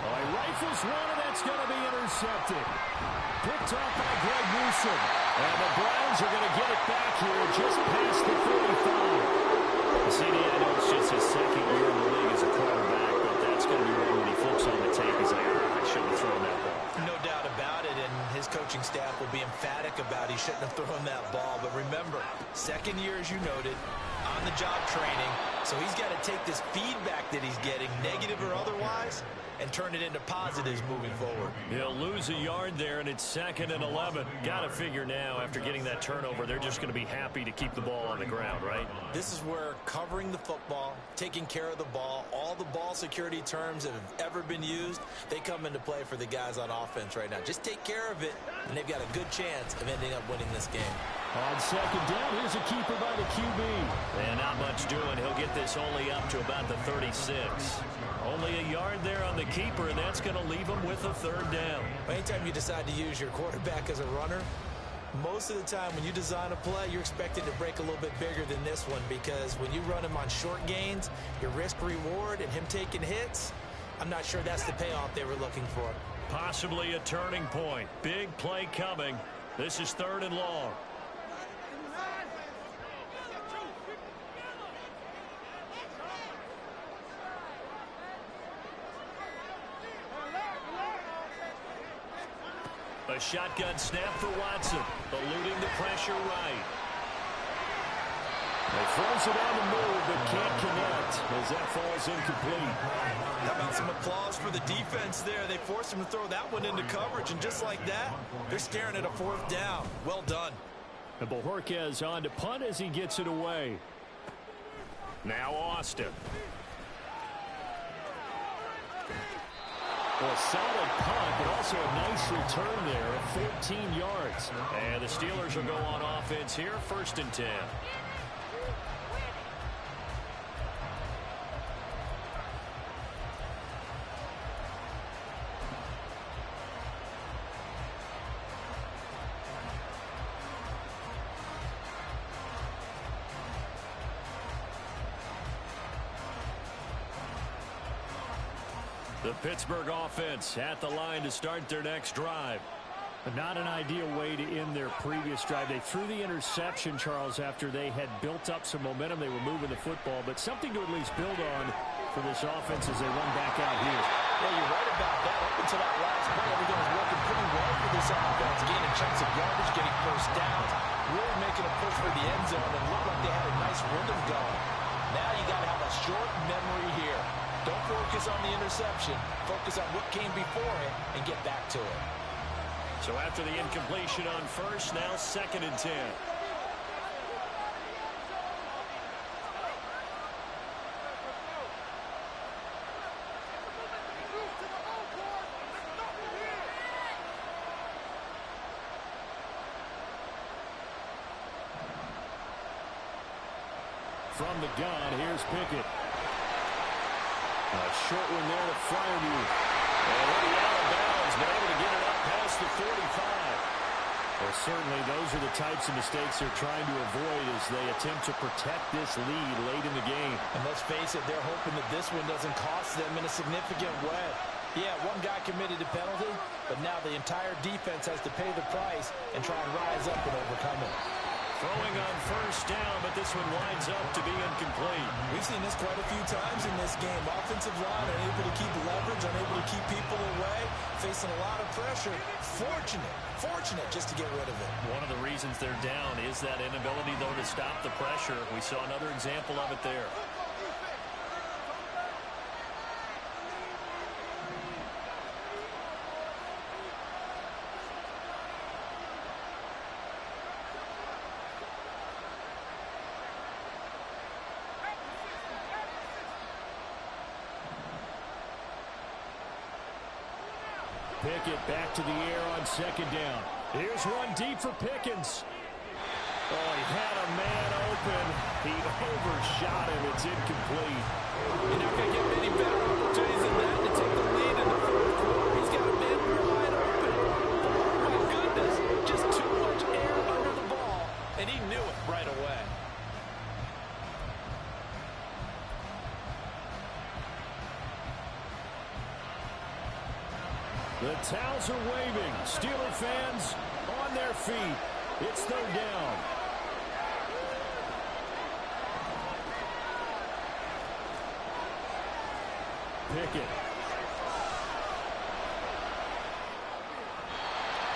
Oh, he rifles one, and that's going to be intercepted. Picked off by Greg Newsome. And the Browns are going to get it back here just past the 35. CD, I know it's just his second year in the league as a quarterback, but that's going to be one when he flips on the tape. He's like, I shouldn't have thrown that ball. No doubt about it, and his coaching staff will be emphatic about he shouldn't have thrown that ball. But remember, second year, as you noted, on-the-job training, so he's got to take this feedback that he's getting, negative or otherwise, and turn it into positives moving forward. He'll lose a yard there, and it's 2nd and 11. Got to figure now, after getting that turnover, they're just going to be happy to keep the ball on the ground, right? This is where covering the football, taking care of the ball, all the ball security terms that have ever been used, they come into play for the guys on offense right now. Just take care of it, and they've got a good chance of ending up winning this game. On second down, here's a keeper by the QB. And not much doing. He'll get this only up to about the 36. Only a yard there on the keeper, and that's going to leave him with a third down. Anytime you decide to use your quarterback as a runner, most of the time when you design a play, you're expected to break a little bit bigger than this one, because when you run him on short gains, your risk-reward and him taking hits, I'm not sure that's the payoff they were looking for. Possibly a turning point. Big play coming. This is 3rd and long. A shotgun snap for Watson, eluding the pressure right. He throws it on the move, but can't connect as that falls incomplete. How about some applause for the defense there? They forced him to throw that one into coverage, and just like that, they're staring at a 4th down. Well done. And Bojorquez on to punt as he gets it away. Now Austin. Well, a solid punt, but also a nice return there of 14 yards. And the Steelers will go on offense here, 1st and 10. The Pittsburgh offense at the line to start their next drive. But not an ideal way to end their previous drive. They threw the interception, Charles, after they had built up some momentum. They were moving the football, but something to at least build on for this offense as they run back out here. Yeah, you're right about that. Up until that last play, everything was working pretty well for this offense. Gaining chunks of yardage, getting first downs, really making a push for the end zone, and looked like they had a nice rhythm going. Now you got to have a short memory here. Don't focus on the interception. Focus on what came before it and get back to it. So after the incompletion on first, now 2nd and 10. from the gun. Here's Pickett. A short one there to Fryermuth. And he'll be out of bounds, but able to get it up past the 45. Well, certainly those are the types of mistakes they're trying to avoid as they attempt to protect this lead late in the game. And let's face it, they're hoping that this one doesn't cost them in a significant way. Yeah, one guy committed a penalty, but now the entire defense has to pay the price and try and rise up and overcome it. Throwing on first down, but this one winds up to be incomplete. We've seen this quite a few times in this game. Offensive line unable to keep leverage, unable to keep people away, facing a lot of pressure. Fortunate just to get rid of it. One of the reasons they're down is that inability, though, to stop the pressure. We saw another example of it there. Pickett back to the air on second down. Here's one deep for Pickens. Oh, he had a man open. He overshot him. It's incomplete. You're not going to get many better opportunities than that to take the lead in the fourth quarter. He's got a man wide open. Oh, my goodness. Just too much air under the ball, and he knew it right away. The towels are waving. Steeler fans on their feet. It's third down. Pickett.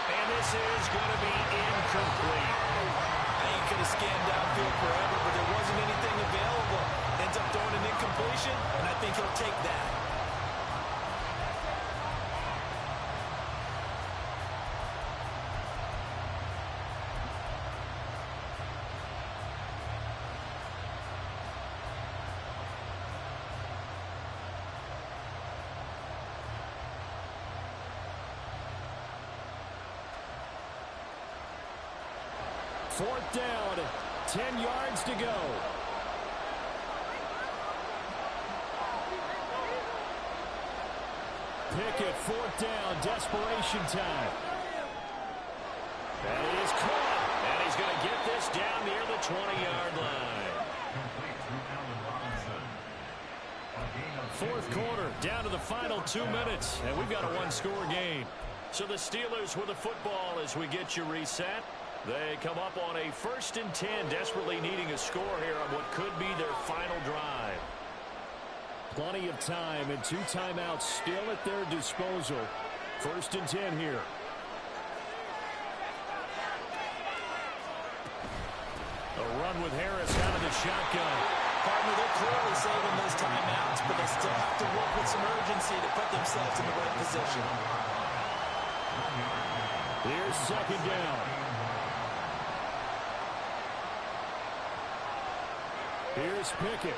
And this is going to be incomplete. He could have scanned downfield forever, but there wasn't anything available. Ends up throwing an incompletion, and I think he'll take that. Fourth down, 10 yards to go. Pickett, fourth down, desperation time. That is caught, and he's going to get this down near the 20-yard line. Fourth quarter, down to the final 2 minutes, and we've got a one-score game. So the Steelers with the football as we get you reset. They come up on a 1st and 10, desperately needing a score here on what could be their final drive. Plenty of time and 2 timeouts still at their disposal. 1st and 10 here. A run with Harris out of the shotgun. Partner, they're clearly saving those timeouts, but they still have to work with some urgency to put themselves in the right position. Here's second down. Here's Pickett.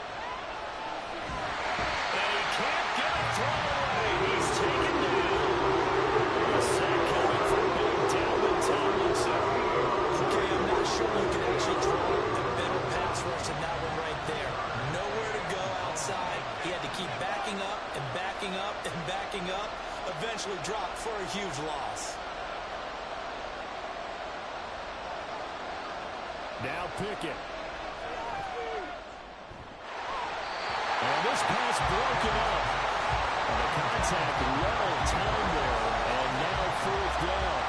And he can't get a throw away. He's taken down. A sack coming from Big Dalvin Tomlinson. Okay, I'm not sure you can actually draw a better pass rush than that one right there. Nowhere to go outside. He had to keep backing up and backing up and backing up. Eventually dropped for a huge loss. Now Pickett. And this pass broken up. And the contact well timed there. And now fourth down.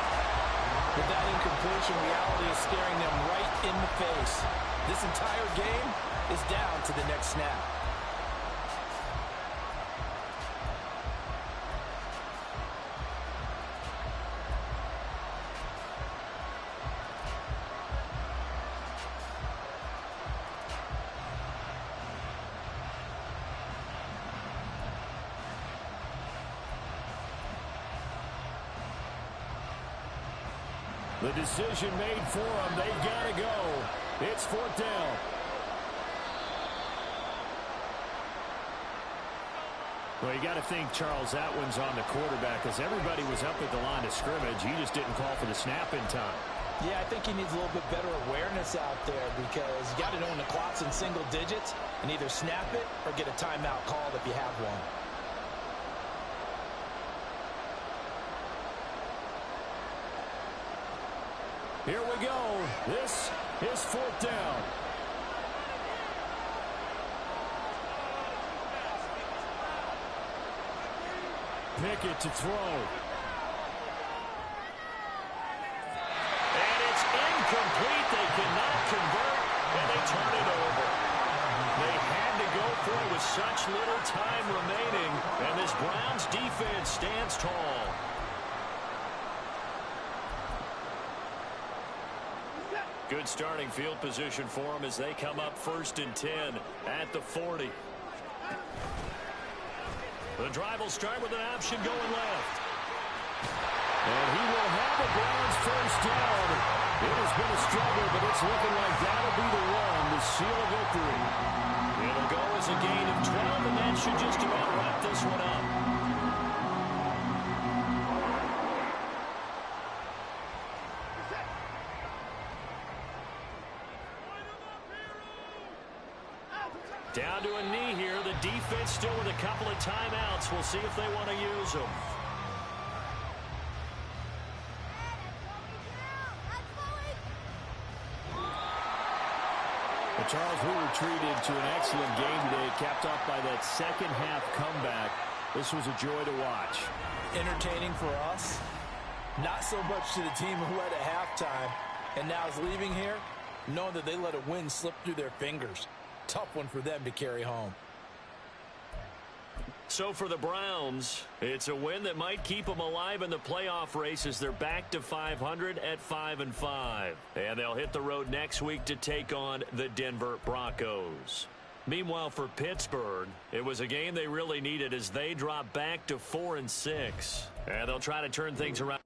With that incompletion, reality is staring them right in the face. This entire game is down to the next snap. The decision made for them. They've got to go. It's fourth down. Well, you got to think, Charles, that one's on the quarterback because everybody was up at the line of scrimmage. He just didn't call for the snap in time. Yeah, I think he needs a little bit better awareness out there because you got to know when the clock's in single digits and either snap it or get a timeout called if you have one. Here we go. This is fourth down. Pickett to throw. And it's incomplete. They cannot convert, and they turn it over. They had to go for it with such little time remaining, and this Browns defense stands tall. Good starting field position for them as they come up 1st and 10 at the 40. The drive will start with an option going left. And he will have the Browns first down. It has been a struggle, but it's looking like that'll be the one to seal a victory. It'll go as a gain of 12, and that should just about wrap this one up. Down to a knee here. The defense still with a couple of timeouts. We'll see if they want to use them. But Charles, we were treated to an excellent game today, capped off by that second half comeback. This was a joy to watch. Entertaining for us, not so much to the team who led at halftime and now is leaving here knowing that they let a win slip through their fingers. Tough one for them to carry home. So for the Browns, it's a win that might keep them alive in the playoff race as they're back to 500 at 5-5. And they'll hit the road next week to take on the Denver Broncos. Meanwhile, for Pittsburgh, it was a game they really needed as they drop back to 4-6. And they'll try to turn things around.